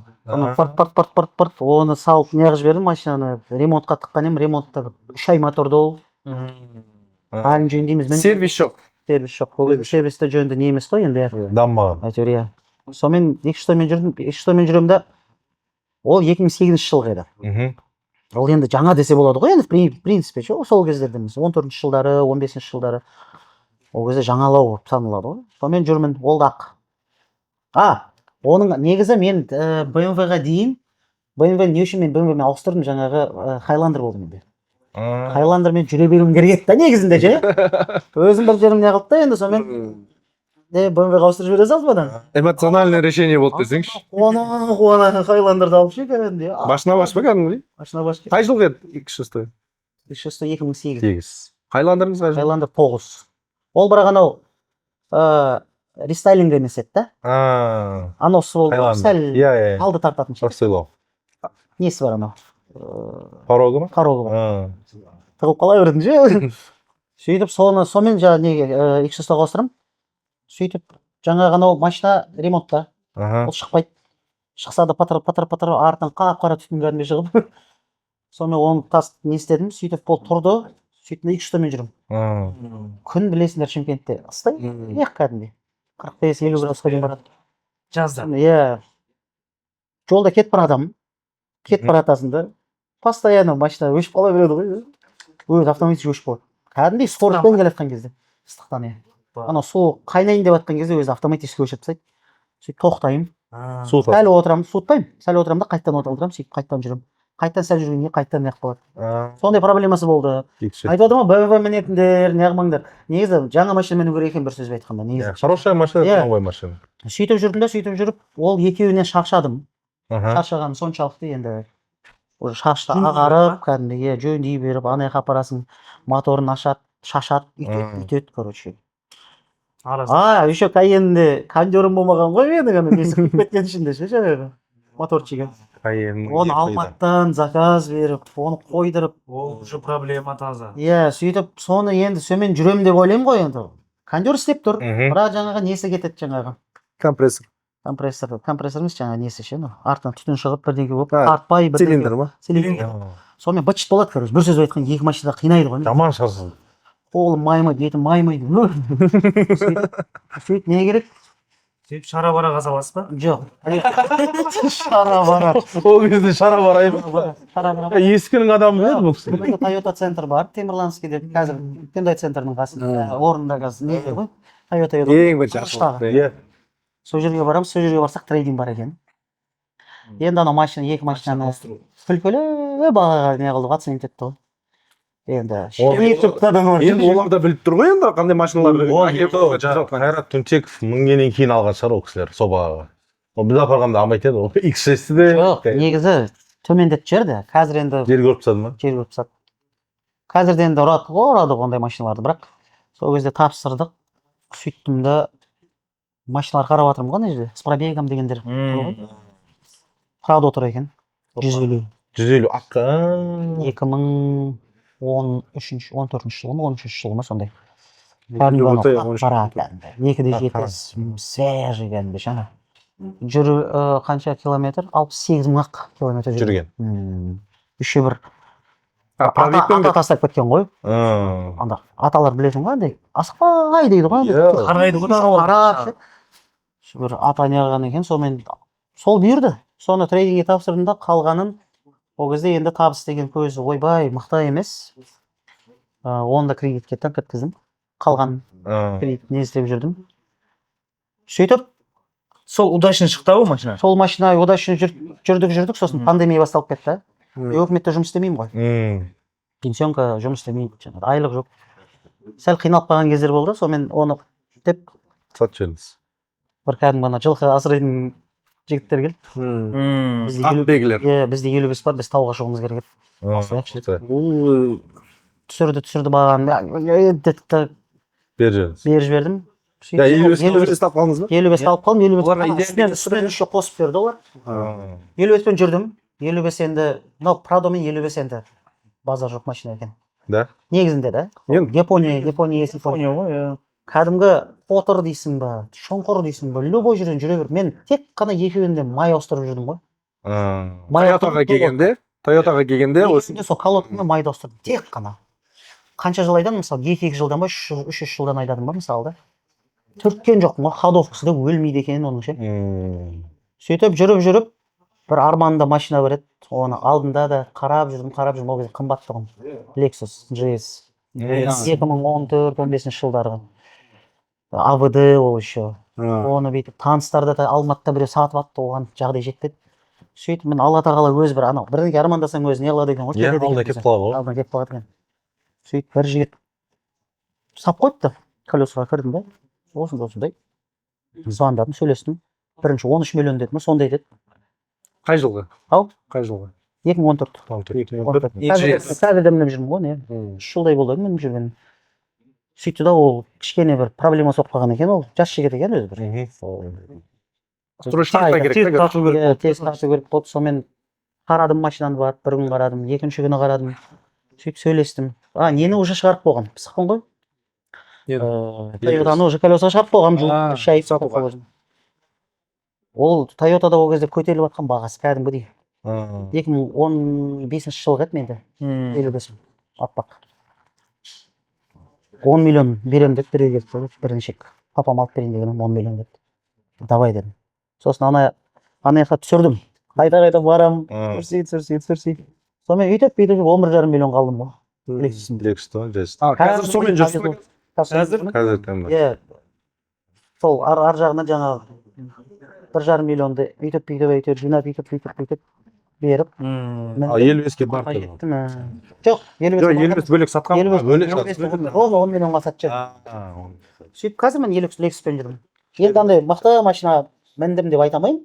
Пырт, оны салып неғып жібердім машинаны. Ремонтқа тыққан ем, ремонтта 3 ай моторды ол. Әлін жөндейміз. Сервис жоқ. Сервис жоқ. Ол кезде сервисті жөнді не емес қой енді. Даммаған. Әйтеуір иә. Сонымен 200-мен жүрдім. 200-мен жүремін да. Ол 2008 жылғы еді. Ол енді жаңа десе болады ғой енді в принципе сол кездерде емес. 14-ші жылдары, 15-ші жылдары. Ол кезде жаңалау болып саналады ғой. Сонымен жүрмін, ол да ақ. Оның негізі мен BMW-ға дейін, BMW не үшін мен BMW-мен ауыстырдым, жаңағы Highlander болды менде. Highlander-мен жүре беруім керек еді да негізінде ше. Өзім бір жерім не қылды да енді сонымен BMW-ға ауыстырып жібере салды бұдан. Эмоциональное решение болды десеңші. Қуана Highlander-ды алып ше кәдімгідей. Машина баш па кәдімгідей? Машина баш. Қай жылғы еді 200? 2008. 8. Highlander-ыңыз қай жыл? Highlander 9. Ол бірақ анау рестайлинг емес еді да. Анаусы болды. Сәл Иә. алды тартатын ше. Растайлау. Несі бар анау? Порогы ма? Порогы бар. Тығып қала бердің ше. Сөйтіп сонымен жаңағы неге 200-ға ауыстырамын. Сөйтіп жаңағы анау машина ремонтта. Ол шықпайды. Шықса да патыр артынан қара түтін кәдімгі шығып. Сонымен оны тас не істедім. Сөйтіп ол тұрды. Сөйтіп 200-мен жүрмін. Күн білесіңдер Шымкентте ыстай. Кәдімгі. 45-50 градусқа дейін барады. Жазда. Иә. Жолда кетіп баратасың да. Постоянно машина өшіп қала береді ғой. Өзі автоматически өшіп қалады. Кәдімгідей скоростьпен келе жатқан кезде. Ыстықтан иә. Ана су қайнайын деп жатқан кезде өзі автоматически өшіп тастайды. Сөйтіп тоқтаймын. Сәл отырамын, суытпаймын. Сәл отырамын да қайттан отырамын, сөйтіп қайттан жүремін. Қайттан сәл жүргенде қайттан неғып қалады. Сондай проблемасы болды. Айтып отырмын ғой, BMW мінетіндер, неғылмаңдар. Негізі жаңа машина міну керек екен бір сөзбен айтқанда. Негізі. Хорошая машина, новая машина. Сөйтіп жүріп, ол екеуіне шаршадым. Шаршағаным соншалықты енді шашты ағарып, кәдімгі жөндей беріп, анаяққа апарасың, моторын ашады, шашады, үйтеді, короче. Еще Кайенде кондерім болмаған ғой менің, ана бесік кеткен ішінде ше жаңағы моторчиге. Оны Алматыдан заказ беріп, оны қойдырып. Ол уже проблема таза. Иә, сөйтіп соны енді сөмен жүремін деп ойлаймын ғой енді. Кондер істеп тұр, бірақ жаңағы несі кетеді жаңағы. Компрессор емес жаңағы несі ше, артынан түтін шығып бірдеңе болып, артпай бірдеңе. Цилиндр ма? Цилиндр. Сонымен бытшыт болады, короче. Бір сөз айтқан екі машина қинайды ғой. Жаман шаршады. Қолым маймайды, бетім маймайды. Сөйтіп не керек? Сөйтіп шара-бара саласыз ба? Жоқ. Шара-бара. Ол кезде шара-бара емес. Ескінің адамы еді бұл кісі. Toyota центр бар, Темірланскийде, қазір Hyundai центрінің қасында, орнында қазір не ғой. Toyota ең бірінші Құрылыстағы. Иә. Сол жерге барамыз, сол жерге барсақ трейдинг бар екен. Енді ана машина, екі машинаны күлкілі бағаға не қылдық, оценить етті ғой. Енді енді олар да біліп тұр ғой енді қандай машиналар Қайрат Түнтеков мінгеннен кейін алған шығар ол кісілер сол бағаға. Ол біз апарғанда алмайды еді, ол X6-ті де. жоқ, негізі төмендетіп жіберді. Қазір енді Жер көріп тастады ма? жер көріп тастады. Қазірде енді ұрадық ондай машиналарды, бірақ сол кезде тапсырдық. Сөйттім де машиналар қарап жатырмын ғой ана жерде. С пробегом дегендер. Прадо тұр екен. 150. 150 аққа. 2013-14 жылы ма, 13 жылы ма сондай. Қара кәдімгі. 2.7 свежий кәдімгі жаңа. Қанша километр? 68 мың километр Жүрген. Еще бір ата тастап кеткен ғой. Анда аталар білесің ғой андай. Асықпай дейді ғой. Қарайды ғой Қарап. Бір ата не қылған екен, сонымен сол бұйырды. Соны трейдингге тапсырдым да қалғанын ол кезде енді табыс деген көзі ойбай мықты емес. Оны да кредитке өткіздім. Қалған кредит не істеп жүрдім. Сөйтіп сол удачный шықты ғой машина. сол машина удачный жүрдік, сосын пандемия басталып кетті. Өкіметте жұмыс істемеймін ғой. Пенсионка жұмыс істемейді, айлық жоқ. Сәл қиналып қалған кездер болды, сонымен оны деп Сатып жібердіңіз. бір кәдімгі ана жылқы асырайтын жігіттер келді. Бізде 55 бар, біз тауға шығуымыз керек еді. Түсірді бағаны беріп жібердім. 55 тап қалдыңыз ба? 55 алып қалдым, Оларға 55 еще қосып берді олар. 55-пен жүрдім. 55 енді, мынау Прадомен 55 енді базар жоқ машина екен. Да? Негізінде да. Япония есіл ғой. Кәдімгі отыр дейсің ба, шоңқыр дейсің ба, любой жерден жүре бер. Мен тек қана екеуінде май ауыстырып жүрдім ғой. Тойотаға келгенде Екеуінде сол колодкамен майды ауыстырдым, тек қана. Қанша жыл айдадым, мысалы 2-2 жылдан ба, 3-3 жылдан айдадым ба, мысалы да. Түрткен жоқпын ғой, ходовкасы да өлмейді екен оның ше. Сөйтіп жүріп, бір арманында машина бар еді. Оны алдында да қарап жүрдім, ол кезде қымбат тұғын. Lexus GS. 2014-15 жылдарға. АВД ол еще. Оны бүйтіп таныстарда да Алматыда біреу сатып атты, оған жағдай жетпеді. Сөйтіп мен Алла тағала өзі бір анау бірдеңе армандасаң өзі не қылады екен ғой. Алдына келіп қалады ғой. Алдына келіп қалады екен. Сөйтіп бір жігіт сап қойыпты. Колесоға кірдім ба? Осындай. Звондадым, сөйлестім. Бірінші 13 миллион деді ме, сондай деді. қай жылғы? Ау? Қай жылғы? 2014. Қазірде мініп жүрмін ғой, не? 3 жылдай болды мініп жүрген. Сөйтті да ол кішкене бір проблема соқып қалған екен, ол жас жігіт екен өзі бір. Тез тарту керек болды. Сонымен қарадым машинаны барып, бір күн қарадым, екінші күні қарадым. Сөйтіп сөйлестім. Нені уже шығарып болған, пысықпын ғой. Тойотаны уже колесо шығарып болған, шайып сатып. Ол Тойотада ол кезде көтеріліп жатқан бағасы кәдімгідей. 2015 жылғы еді менде. 55 аппақ. 10 миллион берем деп біреуге келді, біріншек. Папам алып берейін дегенім 10 миллион деді. Давай дедім. Сосын ана жаққа түсірдім. Қайта барам, түсірсей. Сонымен өйтіп 11,5 миллион қалдым ғой. Lexus-то, Қазір сонымен жүрсің? Қазір. Сол ар жағынан жаңағы 1,5 миллионды өйтіп жинап беріп. 55-ке барды. Жоқ, 55 бөлек сатқан. 10 миллионға сатып жібердім. Сөйтіп қазір мен Lexuspен жүрмін. Енді андай мықты машина міндім деп айта алмаймын.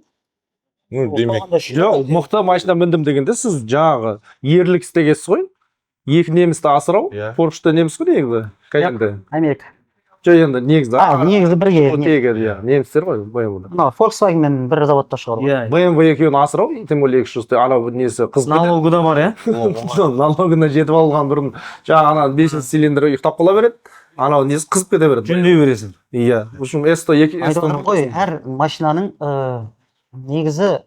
Жоқ, мықты машина міндім дегенде сіз жаңағы ерлік істегенсіз ғой. Екі немісті асырау, Поршта неміс қой негізі. Қайында? Америка. Жоқ, енді негізі. Негізі бірге. Немістер ғой, BMW-да. Volkswagen-мен бір заводта шығару. BMW екеуін асырау, тем более Lexus-ты анау несі қыз. Налогы да бар, налогына жетіп алған бұрын жаңағы 5 цилиндр ұйықтап қала береді. Анау несі қызып кете береді. Жөндей бересің. Иә. В общем, S102 ғой, әр машинаның негізі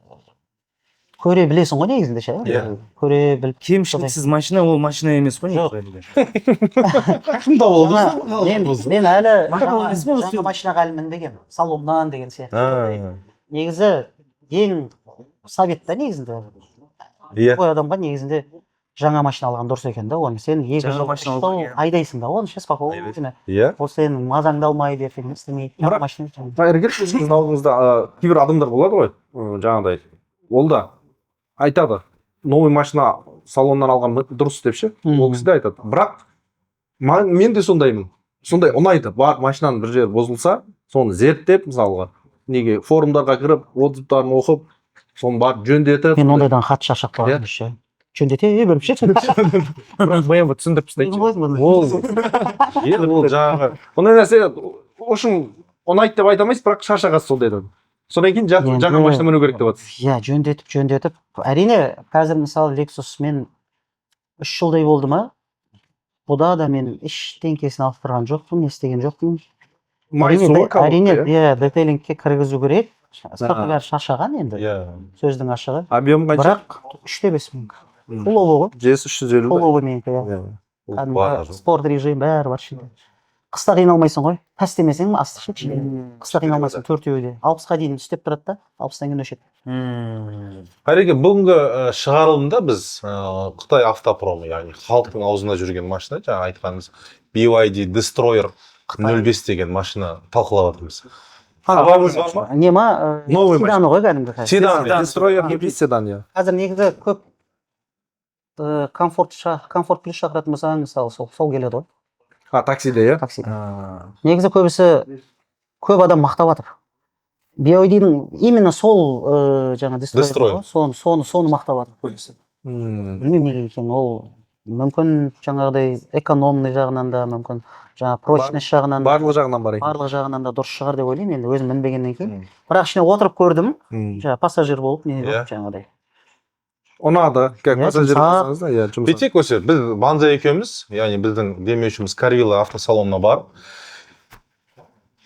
көре білесің ғой негізінде ше. Көре біліп. Кемшіліксіз машина ол машина емес қой. Жоқ. Мен әлі жаңа машинаға әлі мінбегенмін. Салоннан деген сияқты. Негізі ең совет та негізінде. Ой адамға негізінде жаңа машина алған дұрыс екен да оны. Сен 2 Жаңа жыл машина 3 жыл алған, иә. айдайсың да оны, ше спокойно. Иә. Ол сенің мазаңды алмайды, ертең істемейді. Жаңа машина. егер сіздің алдыңызда кейбір адамдар болады ғой, жаңағыдай, ол да айтады, новый машина салоннан алған дұрыс деп ше, ол кісі де айтады. Бірақ мен де сондаймын. Сондай ұнайды. Бар машинаның бір жері бұзылса, соны зерттеп, мысалға, неге форумдарға кіріп, отзывтарын оқып, соны барып жөндетіп. Мен ондайдан қатты шаршап қалдым ше. Жөндете беріп ше. Бірақ баян түсіндіріп тастайды. Ол жаңағы Ондай нәрсе, ошын ұнайды деп айта алмайсыз, бірақ шаршағансыз сондайдан. Содан кейін жаңа машина міну керек деп жатсыз. Иә, жөндетіп. Әрине, қазір мысалы Lexus мен 3 жылдай болды ма? Бұда да мен ештеңкесін ауыстырған жоқпын, не істеген жоқпын. Әрине, иә, детейлингке кіргізу керек. Сырты бәрі шаршаған енді. иә. Сөздің ашығы. Объем қанша? Бірақ 3-5 мың. Пуловый ғой. GS 350. Пуловый менікі, иә. Спорт режим бәрі бар ішінде. Қыста қиналмайсың ғой. Пәстемесең асты ше. Қыста қиналмайсың, 4-еуі де. 60-қа дейін істеп тұрады да, 60-тан кейін өшеді. Қайреке, бүгінгі шығарылымда біз Қытай автопромы, яғни халықтың аузында жүрген машина, жаңа айтқанымыз BYD Destroyer 05 деген машина талқылап жатырмыз. Хабарыңыз бар ма? Не ма? Новый Седаны ғой кәдімгі. Седан. Destroyer гибрид седан, иә. Қазір негізі көп комфорт плюс шақыратын болсаң, мысалы сол келеді ғой. Таксиде, иә? Таксиде. Негізі көп адам мақтап жатыр. BYD-дің именно сол жаңа Destroyer соны мақтап жатыр көбісі. Білмеймін неге екенін, ол мүмкін жаңағыдай экономный жағынан да, мүмкін жаңа прочность жағынан да, Барлық жағынан бар екен. барлық жағынан да дұрыс шығар деп ойлаймын, енді өзім мінбегеннен кейін. Бірақ ішіне отырып көрдім, жаңа пассажир болып, не болып жаңағыдай. Ұнады, как пассажир болсаңыз да, иә, жұмыс. Бүйтсек осы, біз Банза екеуміз, яғни біздің демеушіміз Carvilla автосалонына барып,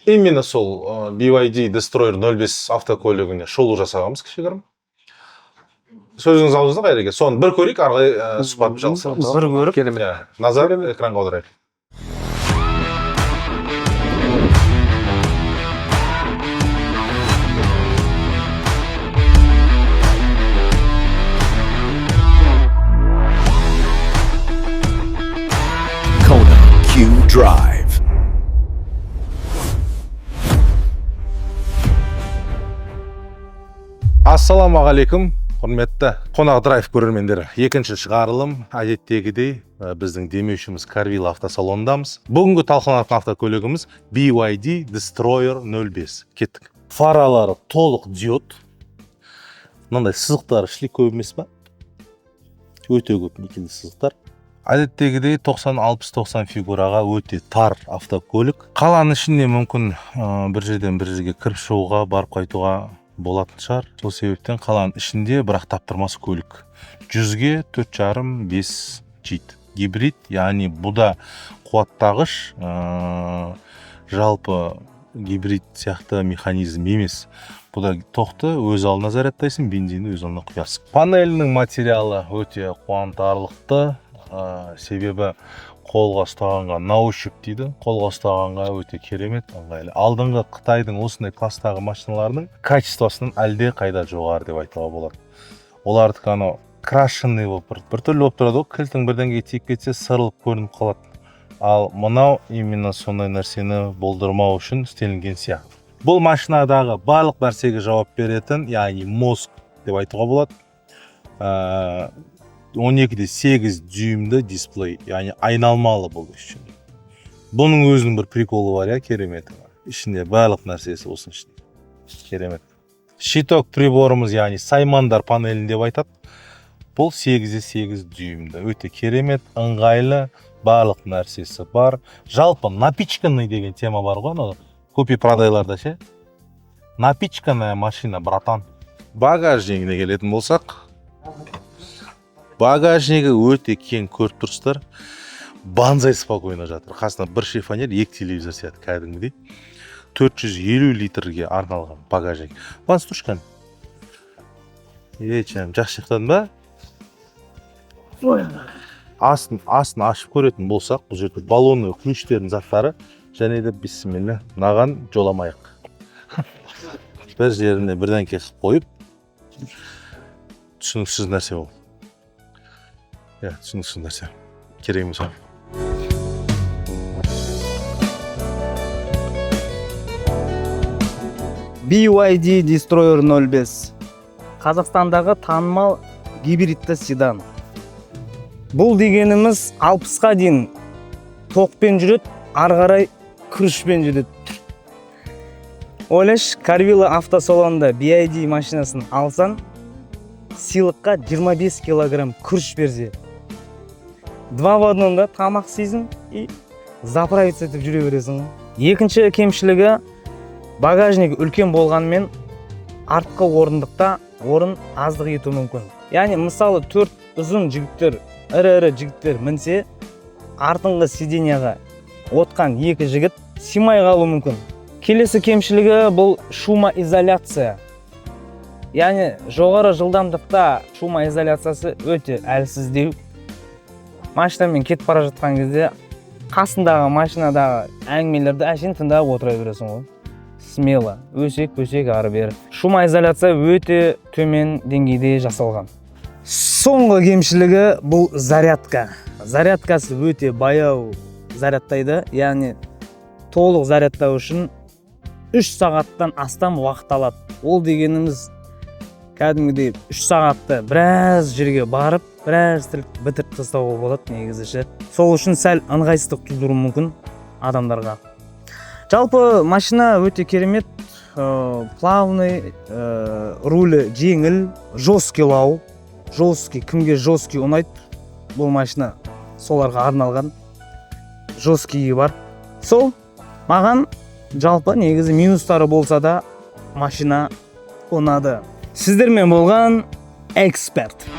именно сол BYD Destroyer 05 автокөлігіне шолу жасағанбыз кішігірім. Сөзіңіз аузыңызда Қайреке, соны бір көрейік, арғы сұхбатты жалғастырамыз. Бір көріп, Керемет. Назар экранға аударайық. Kona Q Drive. Ассалаумағалейкум, құрметті Қонақ драйв көрермендері. Екінші шығарылым, әдеттегідей біздің демеушіміз Carvilla автосалонындамыз. Бүгінгі талқыланатын автокөлігіміз BYD Destroyer 05. Кеттік. Фаралары толық диод. Мынандай сызықтары шли көп емес па? Өте көп никелді сызықтар. Әдеттегідей 90-60-90 фигураға өте тар автокөлік. Қаланың ішінде мүмкін бір жерден бір жерге кіріп шығуға, барып қайтуға болатын шығар. Сол себептен қаланың ішінде бірақ таптырмас көлік. 100-ге 4,5-5 жейді. Гибрид, яғни бұда қуаттағыш, жалпы гибрид сияқты механизм емес. Бұда тоқты өз алдына зарядтайсың, бензинді өз алдына құясың. Панелінің материалы өте қуантарлықты. Себебі қолға ұстағанға наушіп дейді. Қолға ұстағанға өте керемет, ыңғайлы. Алдыңғы Қытайдың осындай кластағы машиналарының качествосынан әлде қайда жоғары деп айтуға болады. Олардікі анау крашенный болып бір түрлі болып тұрады, кілтің бірдеңге тиіп кетсе сырылып көрініп қалады. Ал мынау именно сондай нәрсені болдырмау үшін істелінген сияқты. Бұл машинадағы барлық нәрсеге жауап беретін, яғни мозг деп айтуға болады. 12-де 8 дюймді дисплей, яғни айналмалы бұл үшін. Бұның өзінің бір приколы бар, я, кереметі бар. Ішінде барлық нәрсесі осының ішінде. Керемет. Щиток приборымыз, яғни саймандар панелін деп айтады. Бұл 8-де 8 дюймді. Өте керемет, ыңғайлы, барлық нәрсесі бар. Жалпы напичканный деген тема бар ғой, купи-продайларда ше. Напичканная машина, братан. Багажнигіне келетін болсақ, багажнигі өте кең көріп тұрсыздар. Банзай спокойно жатыр. Қасында бір шифонер, екі телевизор сияқты кәдімгідей. 450 литрге арналған багажник. Банс тұршқан. Ечем, жақсы шықтадың ба? Астын ашып көретін болсақ, бұл жерде баллоны, ключтердің заттары, және де бисмилля, наған жоламайық. Бір жеріне бірден кесіп қойып, түсініксіз нәрсе ол. иә түсініксіз нәрсе керек емес. BYD Destroyer 05 Қазақстандағы танымал гибридті седан. Бұл дегеніміз 60-қа дейін тоқпен жүреді, ары қарай күрішпен жүреді. Ойлаш, Carvilla автосалонында BYD машинасын алсан, сыйлыққа 25 килограмм күріш берсе, 2 вагонда тамақ сейсің и заправиться етіп жүре бересің. Екінші кемшілігі, багажник үлкен болғанмен артқы орындықта орын аздық ету мүмкін. Яғни мысалы 4 ұзын жігіттер, ірі жігіттер мінсе, артыңғы сиденияға отқан 2 жігіт симай қалу мүмкін. Келесі кемшілігі бұл шумоизоляция. Яғни жоғары жылдамдықта шумоизоляциясы өте әлсіздеу. Машинамен кетіп бара жатқан кезде қасындағы машинадағы әңгімелерді әшейін тыңдап отыра бересің ғой. Смело, өсек ары бері. Шумоизоляция өте төмен деңгейде жасалған. Соңғы кемшілігі бұл зарядка. Зарядкасы өте баяу зарядтайды, яғни толық зарядтау үшін 3 сағаттан астам уақыт алады. Ол дегеніміз кәдімгідей 3 сағатта біраз жерге барып, біраз тірлік бітіріп тастауға болады негізі. Сол үшін сәл ыңғайсыздық тудыруы мүмкін адамдарға. Жалпы машина өте керемет, плавный, рулі жеңіл, жесткилау. Жесткий, кімге жесткий ұнайды, бұл машина соларға арналған. Жесткий бар. Сол маған жалпы негізі минустары болса да машина ұнады. Сіздермен болған эксперт.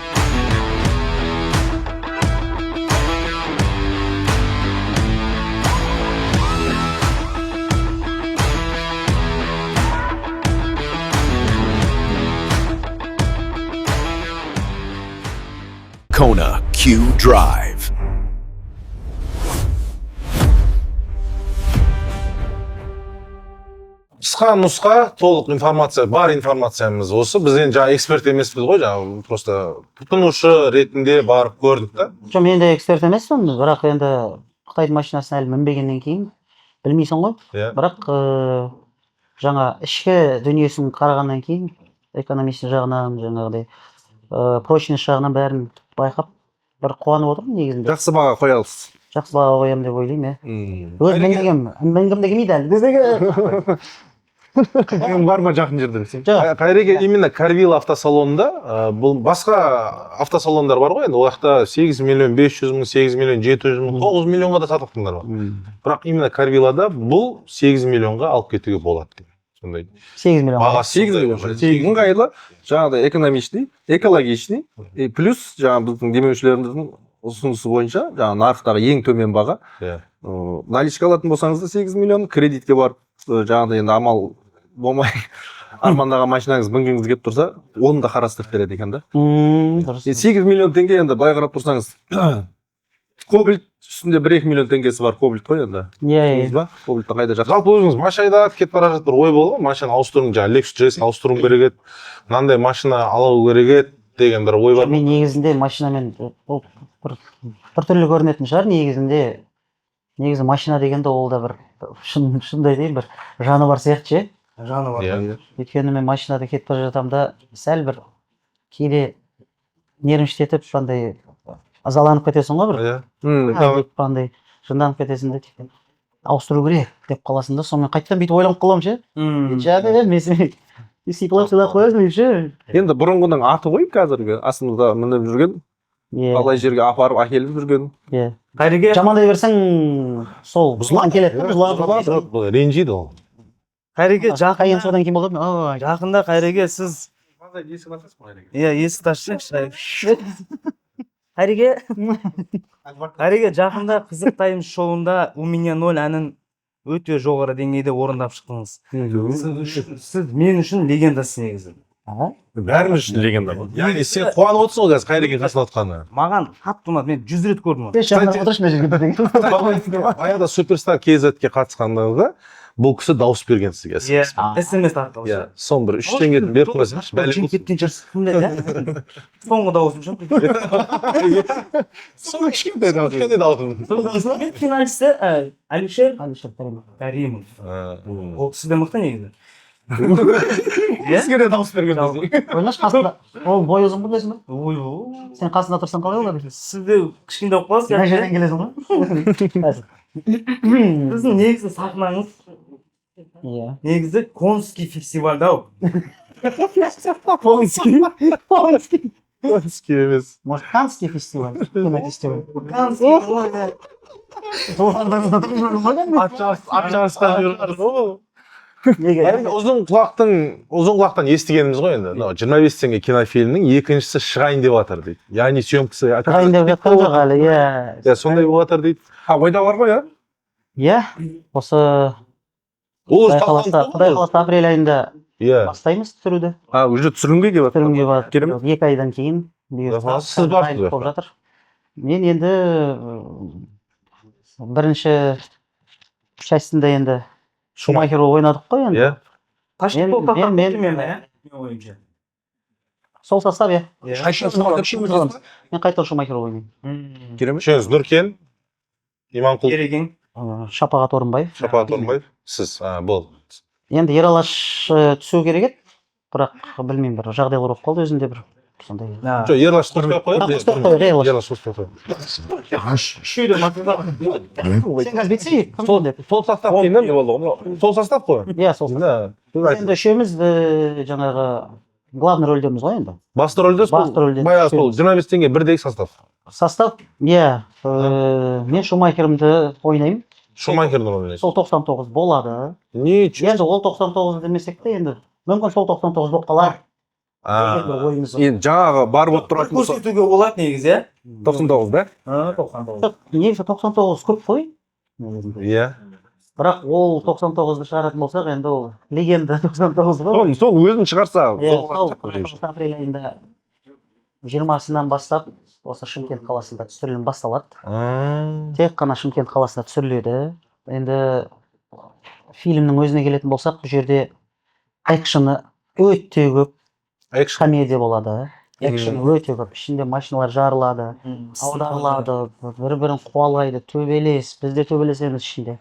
Kona Q Drive. Қысқа нұсқа толық информация, бар информациямыз осы. Біз енді жаңа эксперт емеспіз ғой, жаңа просто тұтынушы ретінде барып көрдік та. Жоқ, мен де эксперт емеспін, бірақ енді Қытайдың машинасын әлі мінбегеннен кейін білмейсің ғой. Бірақ жаңа ішкі дүниесін қарағаннан кейін экономист жағынан, жаңағыдай прочность жағынан бәрін байқап бір қуанып отырмын негізінде. Жақсы баға қоя аласыз. Жақсы баға қоямын деп ойлаймын. Өз мінгімде келмейді әлі. Біздегі Бар ма жақын жерде десең? Қайреге именно Carvilla автосалонында, бұл басқа автосалондар бар ғой, енді ол жақта 8 миллион 500 мың, 8 миллион 700 мың, 9 миллионға да сатылатындар бар. Бірақ именно Carvilla'да бұл 8 миллионға алып кетуге болады. Сондай 8 миллион. Бағасы 8 миллион. Ыңғайлы, жаңағыдай экономичный, экологичный, плюс жаңа біздің демеушілеріміздің ұсынысы бойынша, жаңа нарықтағы ең төмен баға. Наличка алатын болсаңыз да 8 миллион, кредитке барып, жаңағыдай енді амал болмай армандаған машинаңыз мінгіңіз келіп тұрса, оны да қарастырып береді екен да. 8 миллион теңге енді былай қарап тұрсаңыз, Кобальт үстінде 1-2 миллион теңгесі бар Кобальт қой енді. Иә. Кобальтты қайда жатыр? Жалпы өзіңіз машинада кетіп бара жатыр ой болды, машина ауыстыруым, жаңа Lexus GS ауыстыруым керек еді, мынандай машина алу керек еді деген бір ой бар. Мен негізінде машинамен бір түрлі көрінетін шығар, негізі машина дегенде ол да бір шындай дейін бір жаны бар сияқты. Жаны бар. Өйткені мен машинада кетіп бара жатамын да сәл бір кейде нервничать қандай ызаланып кетесің ғой бір. Қандай жынданып кетесің де ауыстыру керек деп қаласың да, сонымен қайтадан бүйтіп ойланып қаламын ше. Жаңа мен сипалап қоясың деп ше. Енді бұрынғының аты ғой қазіргі астымызда мініп жүрген, қалай жерге апарып әкеліп жүрген. Қайреге жамандай берсең сол бұзылған келеді. Ренжиді ол. Қайреге жақын содан кейін болады. Жақында Қайреге сіз иә есікті ашсаңызшы. Қайреге жақында Қызық Тайм шоуында «У меня 0» әнін өте жоғары деңгейде орындап шықтыңыз. Сіз мен үшін легендасыз негізі. Бәріміз үшін легенда бұл. Яғни сен қуанып отырсың ғой қазір Қайреге қасында отқаны. Маған қатты ұнады, мен 100 рет көрдім оны. Баяғыда Суперстар KZ-ге қатысқандағы бұл кісі дауыс берген сізге. Иә, SMS арқылы. Иә, соны бір 3 теңгені беріп қойсаңызшы, бәле Жеңіп кеткен шығарсыз, кім біледі, соңғы дауысым ше. соны кішкентай дауысым. Финалисті Алишер Алишер Каримов. Ол Ол кісі де мықты негізі. Сізге де дауыс берген ойлашы қасында ол бойы ұзын білесің бе? Ой, Сен қасында тұрсаң қалай болады? сіз де кішкене болып қаласыз. Мына жерден келесің ғой. Сіздің негізі сахнаңыз Иә. негізі Конский фестивальда ау. Конский емес. Может, Канский фестиваль? Кинофестиваль. Ат жарысқа жіберіп ғой. Неге? Ұзын құлақтан естігеніміз ғой енді. 25 теңге кинофильмнің екіншісі шығайын деп жатыр дейді. Яғни съемкасы Шығайын деп жатқан жоқ әлі, иә. иә сондай болып жатыр дейді. ойда бар ғой, Иә, осы Ол Құдай қаласа апрель айында иә. бастаймыз түсіруді. уже түсірілімге келіп жатыр. Түсірімге бар. Керемет. 2 айдан кейін бұйырса Сіз барсыз ба? болып жатыр. Мен енді бірінші частында енді Шумахер ойнадық қой енді. Иә. Ташкент Мен- болып мен- мен ойымша. Сол состав, иә. Керемет. Мен қайтадан Шумахер ойнаймын. Үшеуіңіз Нұркен, Иманқұл, Кереген. Шапағат Орынбаев. Шапағат Орынбаев. Сіз, бол. Енді Ералаш түсу керек еді, бірақ білмеймін, бір жағдайлар болып қалды өзінде бір сондай. Жоқ, Ерлаш қоспай қояды. Қоспай қояды, Ерлаш. Ерлаш қоспай қояды. Үшеуді мақсатар. Сен қазір бетсей, кім деп? Сол состав деймін, не болды ғой? Сол состав қой. Иә, сол. Енді үшеуміз жаңағы главный рөлдеріміз ғой енді. Басты рөлде Басты рөлде. баяғы сол 25 теңге бірдегі состав. Состав, иә, мен Шумахерімді ойнаймын. Шумахердің ойнайсыз. Сол 99 болады. Ничего. Енді ол 99 демесек те енді мүмкін сол 99 болып қалар. Деген бір ойымыз бар. Енді жаңағы бар болып тұратын болса Көрсетуге болады негізі, иә? 99 да? 99. Негізі 99 көп қой. Иә. Бірақ ол 99-ды шығаратын болсақ, енді ол легенда 99 ғой. Сол өзін шығарса Иә, сол апрель айында 20-сынан бастап осы Шымкент қаласында түсірілім басталады. Тек қана Шымкент қаласында түсіріледі. Енді фильмнің өзіне келетін болсақ, бұл жерде экшені өте көп, Экшн. комедия болады. Экшен өте көп. Ішінде машиналар жарылады, аударылады, бір-бірін қуалайды, төбелес, біз де төбелесеміз ішінде.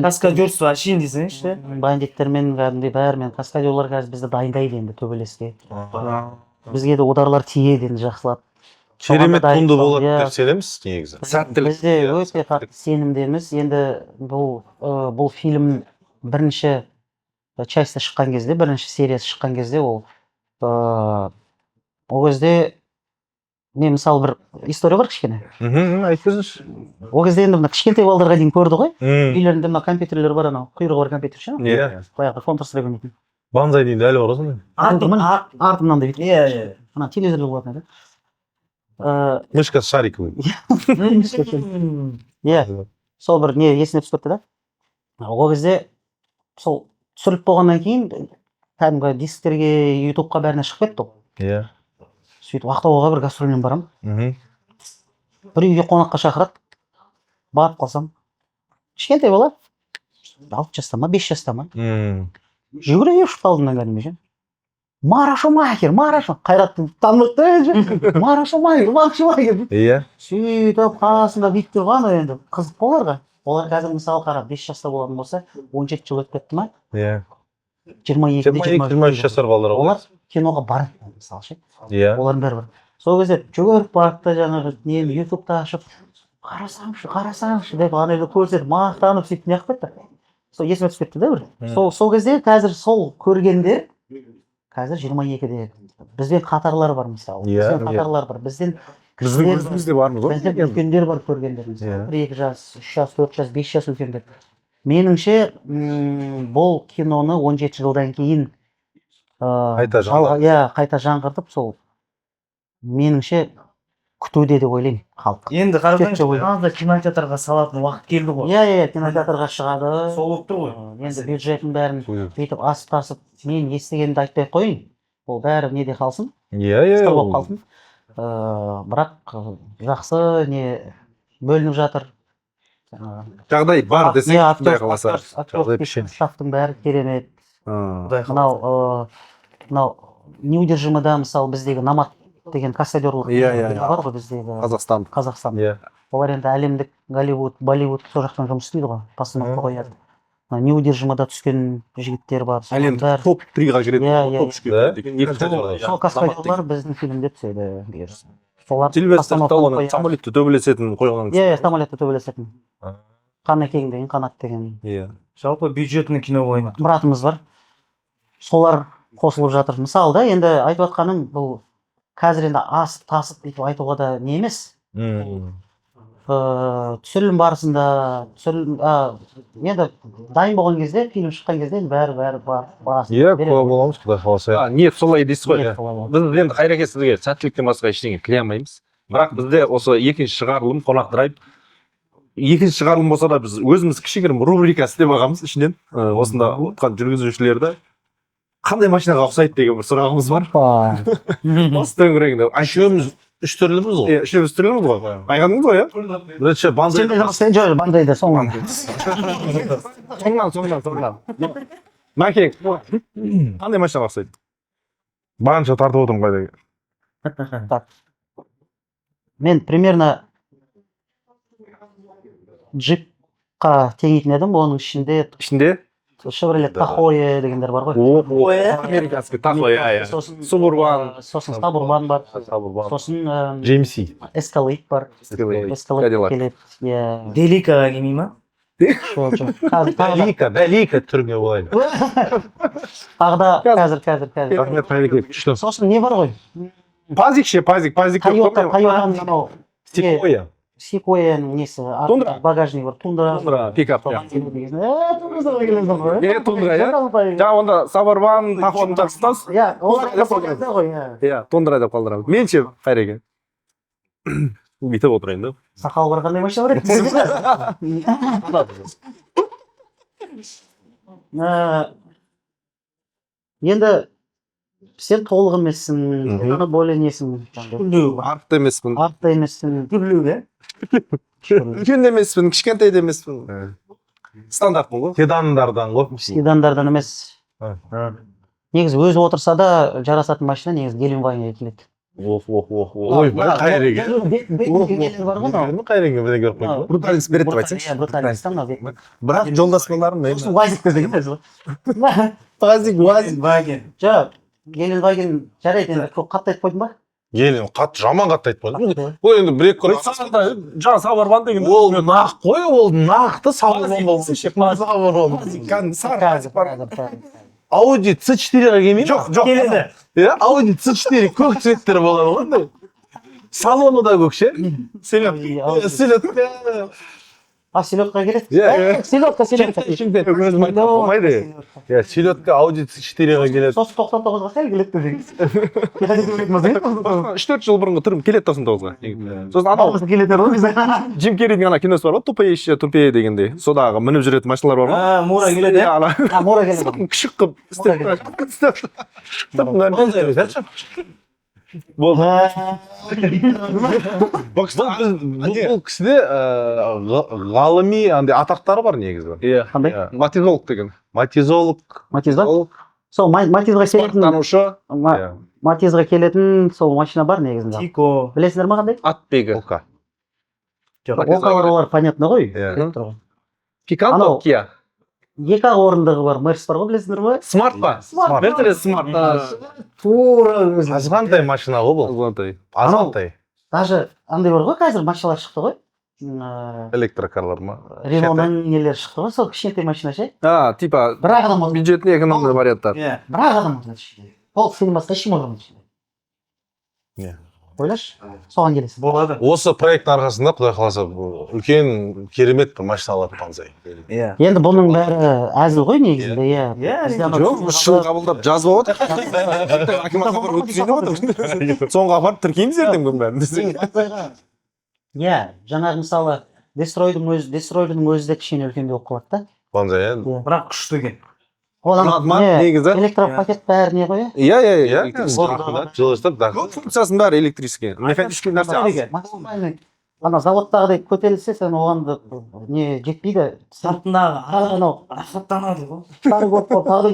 Каскадерство ашин десеңізші. Бандиттермен кәдімгідей бәрімен каскадерлар қазір бізді дайындайды енді төбелеске. Бізге де ударлар тиеді енді жақсылап. Керемет туынды болады Иә. деп сенеміз негізі. Бізде өте қатты сенімдеміз. Енді бұл фильм бірінші частьта шыққан кезде, бірінші сериясы шыққан кезде ол кезде мен мысалы бір история бар кішкене. Айтып берсінші. Ол кезде енді мына кішкентай балдарға дейін көрді ғой. Иә. Үйлерінде мына компьютерлер бар, анау құйрығы бар компьютер ше. Баяғы Counter-Strike ойнайтын. Банзай дейді әлі бар ғой. Артымнан да бүйтіп. Иә. Ана телевизорда болатын еді. Мышка шариковый. Иә. Сол бір не есіне түсіп кетті да. Ол кезде сол түсіріліп болғаннан кейін кәдімгі дисктерге, ютубқа бәріне шығып кетті ол. Иә. Сөйтіп Ақтауға бір гастрольмен барамын. Бір үйге қонаққа шақырады. Барып қалсам, кішкентай бала, 6 жаста ма, 5 жаста ма, жүгіре ұшып алдымнан кәдімгі ше. Мара Шумахер, Қайратты танымайды да, Мара Шумахер. Иә. Сөйтіп қасында бүйтіп тұрған енді қызық оларға. Олар қазір мысалы қара 5 жаста болатын болса, 17 жыл өтіп кетті ма? Иә. 22-23 жасар балалар олар киноға барады мысалы ше. Иә. Олардың бәрі бар. Сол кезде жүгіріп барып жаңағы нені ютубта ашып қарасаңшы деп анайды көрсетіп мақтанып сөйтіп неғып кетті. Сол есіме түсіп кетті да бір. Сол кезде қазір сол көргендер қазір 22-де бізбен қатарлар бар мысалы. Бізбен қатарлар бар. Біздің өзімізде бармыз ғой. Бізден үлкендер бар көргендеріміз. 1-2 жас, 3 жас, 4 жас, 5 жас үлкендер. Меніңше бұл киноны 17 жылдан кейін қайта жаңғыртып сол меніңше күтуде деп ойлаймын халық. Енді қарасаңыз, кинотеатрға салатын уақыт келді ғой. Иә, кинотеатрға шығады. Сол болып тұр ғой. Енді бюджетін бәрін бүйтіп асып-тасып, мен естігенімді айтпай қойын. Ол бәрі неде қалсын? Иә. Сыр болып қалсын. Бірақ жақсы не бөлініп жатыр. жағдай бар десең, иә, құдай қаласа. актер штафтың бәрі керемет. Мынау неудержимыда мысалы біздегі намат деген каскадерлық бар ғой біздегі Қазақстан. Олар енді әлемдік Голливуд, Болливуд сол жақтан жұмыс істейді ғой, постановка қояды. Неудержимыда түскен жігіттер бар. Әлемдік топ 3-ға кіреді. Сол каскадерлар біздің фильмде түседі бұйырса. Солар Сильвестр Сталлоне самолетті төбелесетін қойған. Иә, самолетті төбелесетін. Қанекең деген, Қанат деген. Жалпы бюджетный кино бойынша. Мұратымыз бар. Солар қосылып жатыр. Мысалы да енді айтып жатқаным бұл қазір енді асып тасып бүйтіп айтуға да не емес. Түсірілім барысында енді дайын болған кезде, фильм шыққан кезде бәрі бар. Иә, куә боламыз, құдай қаласа. Ниет солай дейсіз ғой. Біз енді Қайреке сізге сәттіліктен басқа ештеңе тілей алмаймыз. Бірақ бізде осы екінші шығарылым қонақ драйв. Екінші шығарылым болса да біз өзіміз кішігірім рубрика істеп алғанбыз ішінен. Осында отқан жүргізушілерді қандай машинаға ұқсайды деген бір сұрағымыз бар. Осы төңірегінде. Үшеуміз үш түрліміз ғой. Үшеуміз түрліміз ғой. Айғаныңыз ғой, иә? Бірінші Бандай. Сен жоқ, Бандайда соңынан. Соңынан. Мәкең, қандай машинаға ұқсайды? Барынша тартып отырмын қайда. Мен примерно джипқа теңейтін едім, оның ішінде Chevrolet Tahoe дегендер бар ғой. Американский Tahoe, иә. Suburban. Сосын Suburban бар. Сосын GMC. Escalade бар. Escalade келеді. Деликаға келмей ма? Далика түрге болайын. Тағы да қазір. Рахмет, Қайреке, күшті. Сосын не бар ғой? Пазик ше, пазик. Тойотаның Sequoia-ның несі? Тундра. Багажник бар. Тундра. Пикап. Тундраға келесің ғой. Тундра, иә? Жаңа онда Suburban, Tahoe'ны тастас. Иә, олар да ғой. Иә, Тундра деп қалдырамыз. Мен ше, Қайреке. Бүйтіп отырайын да. Сақал бар қандай машина бар еді? Енді сен толық емессің, сен более несің. Артта емеспін. Артта емессің. Үлкен емеспін, кішкентай да емеспін. Стандартпын ғой. Седандардан ғой. Седандардан емес. Негізі өзі отырса да жарасатын машина негізі Гелендвагенге келеді. Ой, Қайреке. Бетінде бар ғой мынау. Қайреке бірден көріп қойды. Бруталист береді деп айтсаңшы. Бруталист мынау. Бірақ жолдас боларым. Уазик деген өзі. Ваген. Жоқ, Гелендваген жарайды енді көп қатты айтып қойдың ба? Қатты, жаман қатты айтып қойды. Ол енді бір-екі күн Жаңа Suburban деген. ол нақ қой, ол нақты Suburban болсын. Audi C4-ға келмей ма? Жоқ, келеді. Audi C4 көк цветтер болады ғой. Салоны да көк ше. Селедка. Селедка келеді? Селедка. Болмайды. Селедка Audi C4-ға келеді. Сосын 99-ға сәл келеді деген. 3-4 жыл бұрынғы түрім келеді 99-ға. Сосын анау Джим Керридің ана киносы бар ғой, тупее дегендей. Содағы мініп жүретін машиналар бар ғой. Мура келеді. Мура келеді. Күшік қып істеп. Бұл кісіде ғалыми атақтары бар негізі. Қандай? Матизолог деген. Матизолог. Сол Матизға келетін сол машина бар негізінде. Тико. Білесіңдер ма қандай? Атбегі. Олар понятно ғой. Пиканто, Kia. Екі орындығы бар, Мерс бар ғой, білесіңдер ма? Смарт па? Мерседес смарт. Тура өзі. Азғантай машина ғой бұл. Азғантай. Даже андай бар ғой, қазір машиналар шықты ғой. Электрокарлар ма? Реноның нелер шықты ғой, сол кішкентай машина ше. Типа Бір адам бюджетный экономный варианттар. Бір адам ол сенің басқа ешкім ойламайды. Ойлашы, соған келесің. Болады. Осы проекттің арқасында құдай қаласа үлкен керемет бір машина алады Панзай. Енді бұның бәрі әзіл ғой негізінде, иә. Жоқ, шын қабылдап жазып отыр. Акиматқа барып өткізейін деп отыр. Соңғы апарып тіркейміз ертең бұның бәрін. Иә, жаңағы мысалы Дестройдың өзі де кішкене үлкендеу болып қалады да. Панзай, Бірақ күшті екен. Электропакет бәрі не ғой? Иә. жылыстап, Функциясын бәрі электрический. Механический нәрсе. ана заводтағыдай көтерілсе сен оған да не жетпейді. Сыртындағы Тағы анау рахаттанады ғой. тағы көп болып тағы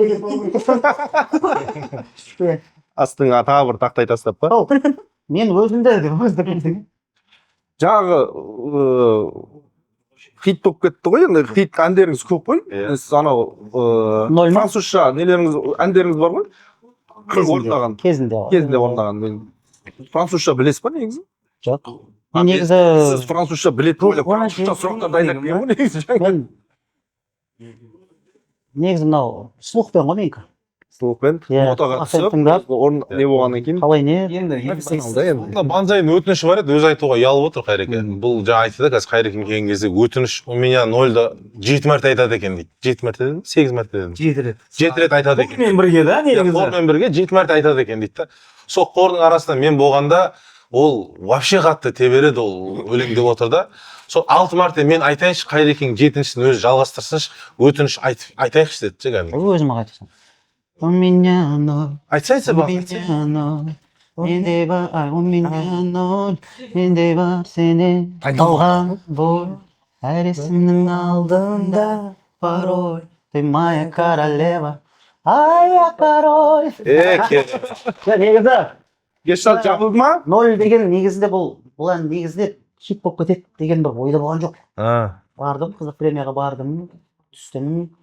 да астыңа тағы бір тақтай тастап па? мен өзімде деп өздігім. Жаңағы хит болып кетті ғой енді, хит әндеріңіз көп қой. Сіз анау французша әндеріңіз бар ғой? Орындаған. Кезінде орындаған. Мен французша білесіз ба негізі? жоқ. Мен негізі Сіз французша білетін ойлап французша сұрақтар дайындап келген ғой негізі. мен негізі мынау слухпен ғой менікі. Слухпен нотаға түсіп, тыңдап орын не болғаннан кейін қалай не профессионал да енді. Банзайдың өтініші бар еді, өзі айтуға ұялып отыр Қайреке. Бұл жаңа айтты да, қазір Қайрекен келген кезде өтініш у меня 0-да 7 мәрте айтады екен дейді. 7 мәрте деді, 8 мәрте деді. 7 рет. 7 рет айтады екен. Мен бірге да негізі. Қормен бірге 7 мәрте айтады екен дейді да. Сол қордың арасында мен болғанда ол вообще қатты тебереді, ол өлең деп отыр да. Сол 6 мәрте мен айтайыншы, Қайрекең 7-шісін өзі жалғастырсыншы, өтініш айтайықшы деді же кәдімгі. өзіме айтасың. У меня ноль. Айтса бар. Менде бар, у меня ноль. Менде бар сенен қалған бой. Әр есімнің алдында порой. Ты моя королева. Ай, король. Негізі Гештальт жабылды ма? ноль деген негізінде бұл ән негізінде хит болып кетеді деген бір ойда болған жоқ. Бардым, қызық премияға бардым, түстім,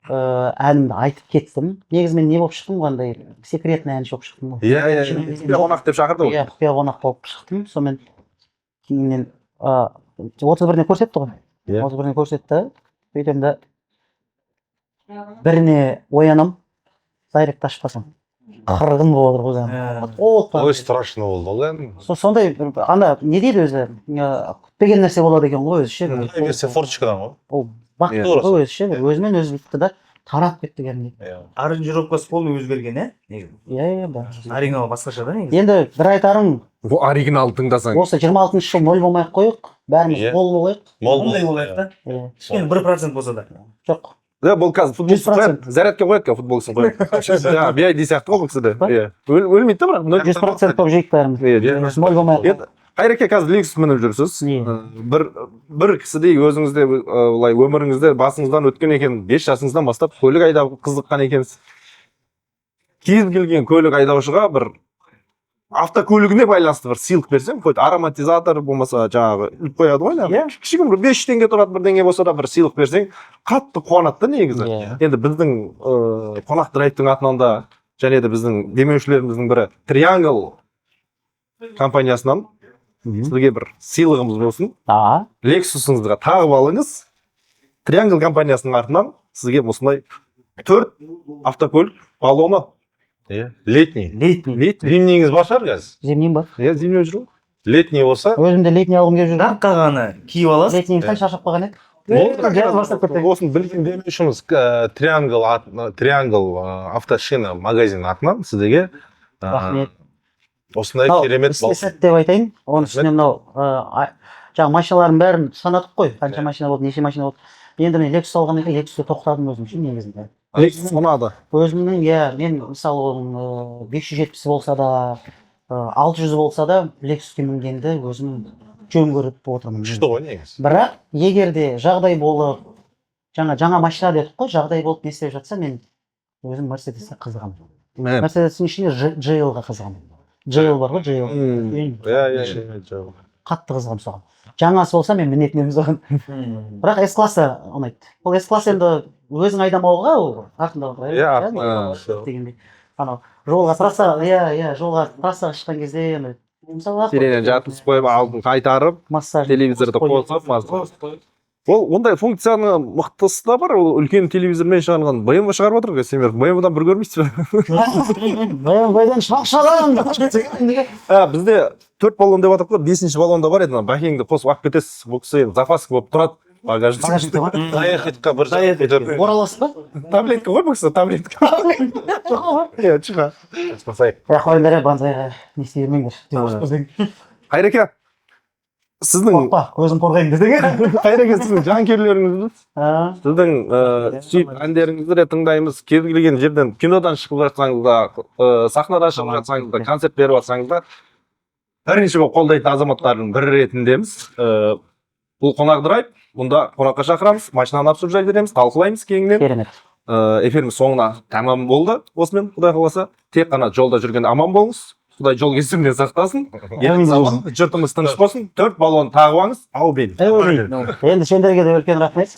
әнімді айтып кеттім. Негізі мен не болып шықтым, қандай секретный әнші болып шықтым ғой. Құпия қонақ деп шақырды ғой. Иә, құпия қонақ болып шықтым. Сонымен кейіннен 31-не көрсетті ғой. 31-не көрсетті. Сөйтем де біріне оянам, дайрект ашпасам. Қырғын болып отыр ғой. Ой, страшно болды ол ән. Сондай ана не дейді өзі, күтпеген нәрсе болады екен ғой өзі ше. Версия форточкадан ғой. Ол бақыт ғой өзі ше, өзімен өзі бітті да тарап кетті кәдімгі. Аранжировкасы полный өзгерген, иә? Иә, Оригинал басқаша да негізі. енді бір айтарым, Оригинал тыңдасаң. осы 26-шы жыл 0 болмай-ақ қойық, бәріміз мол болайық. Ондай болайық да. Кішкене 1% болса да. Жоқ. Бұл қазір футболсын қояды, зарядке қояды ка футболсын қояды. BID сияқты ғой бұл кісіде. Өлмейді да бірақ. 100% болып жейік бәріміз. 0 болмай-ақ. Қайреке қазір Lexus мініп жүрсіз. Бір кісідей өзіңізде олай өміріңізде басыңыздан өткен екен, 5 жасыңыздан бастап көлік айдап қызыққан екенсіз. Кез келген көлік айдаушыға бір автокөлігіне байланысты бір сыйлық берсең, қойды ароматизатор болмаса жаңағы іліп қояды ғой. Кішігім бір 5 теңге тұрады бір деңге болса да бір сыйлық берсең, қатты қуанады да негізі. Енді біздің қонақ драйвтың атынан да және де біздің демеушілеріміздің бірі Triangle компаниясынан сізге бір сыйлығымыз болсын. Lexus'ыңызға тағып алыңыз. Triangle компаниясының артынан сізге осындай 4 автокөлік баллоны. Летний. Зимнийіңіз бар шығар қазір? Зимнийім бар. Зимний жүру. Летний болса? Өзімде летний алғым келіп жүрді. Қалғаны киіп аласыз. Летнийден шаршап қалған еді. Осын білген демеушіміз Triangle автошина магазин атынан сіздерге рахмет. Осындай керемет сәт деп айтайын. Оның үстіне мынау жаңағы машиналардың бәрін санадық қой. Қанша машина болды, неше машина болды. Енді мен Lexus алғаннан кейін Lexus'ты тоқтадым өзім үшін негізінде. Lexus ұнады. Өзімнің, мен мысалы оның 570 болса да, 600 болса да, Lexus'ке мінгенді өзім жөн көріп отырмын. Күшті ғой негізі. Бірақ егерде жағдай болып, жаңа машина дедік қой, жағдай болып не істеп жатса, мен өзім Mercedes'ке қызығамын. Mercedes'ің ішінде GL-ға қызығамын. GL бар ғой, GL. Қатты қызығамын соған. Жаңасы болса мен мінетін едім соған. Бірақ S-классы ұнайды. Ол S-класс енді өзің айдамауға, ол артындағы дегендей. Анау жолға трассаға шыққан кезде сиренен жатып қойып алдын қайтарып, телевизорды қосып, ол ондай функцияны мықтысы да бар. Ол үлкен телевизормен шығарған BMW шығарып отыр ғой, сендер BMW-дан бір көрмейсіздер. BMW-дан шақшалам. Бізде 4 баллон деп атап қой, 5-ші баллонда бар еді, бәкеңді қосып алып кетесіз. Бұл кісі запаска болып тұрады. Багажникте ма? Заехать-ка бір заехать. Ораласыз ба? Таблетка ғой бұл кісі, таблетка. Шыға. Қойыңдар банзайға не істей бермеңдер. Қайреке, сіздің өзім қорғаймын десең. Қайреке, сіздің жанкүйерлеріңіз, сіздің сүйіп әндеріңізді тыңдаймыз. Кез келген жерден кинодан шығып жатсаңыз да, сахнадан шығып жатсаңыз да, концерт беріп жатсаңыз да, бірінші болып қолдайтын азаматтардың бірі ретіндеміз. Бұл қонақ драйв. Бұнда қонаққа шақырамыз, машинаны обсуждать етеміз, талқылаймыз кеңінен. Керемет. Эфиріміз соңына тамам болды. Осымен Құдай қаласа, тек қана жолда жүргенде аман болыңыз. Құдай жол кесірінен сақтасын. Еліңіз аман, жұртымыз тыныш болсын. 4 баллон тағып алыңыз. Аумин. Енді сендерге де үлкен рахмет.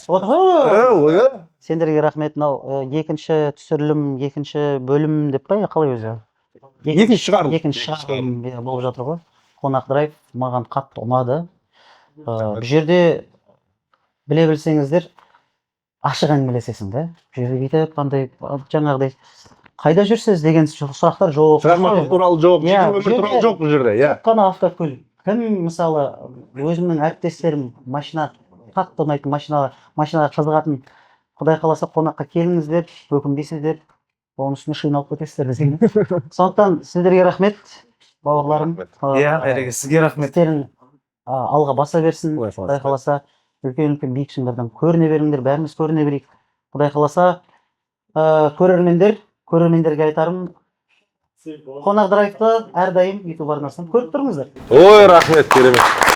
Сендерге рахмет. Мынау екінші түсірілім, екінші бөлім деп па, қалай өзі? Екінші шығарылым. Екінші шығарылым болып жатыр ғой. Қонақ драйв маған қатты ұнады. Бұл жерде біле білсеңіздер ашық әңгімелесесің да. Бұл жерде бүйтіп қандай жаңағыдай қайда жүрсіз деген сұрақтар жоқ. Шығармашылық туралы жоқ, өмір туралы жоқ бұл жерде, иә. Қана автокөлік. Кім мысалы өзімнің әріптестерім машина қатты ұнайтын машинаға қызығатын, Құдай қаласа қонаққа келіңіздер, өкінбейсіздер, оның үстіне шиналып кетесіздер десең. Сондықтан сіздерге рахмет, бауырларым. Иә, Айреке, сізге рахмет. Істерің алға баса берсін. Құдай қаласа үлкен биік шыңдардан көріне беріңдер, бәріміз көріне берейік. Құдай қаласа көрермендерге айтарым, қонақ драйвты әрдайым YouTube арнасынан көріп тұрыңыздар. Ой, рахмет, керемет.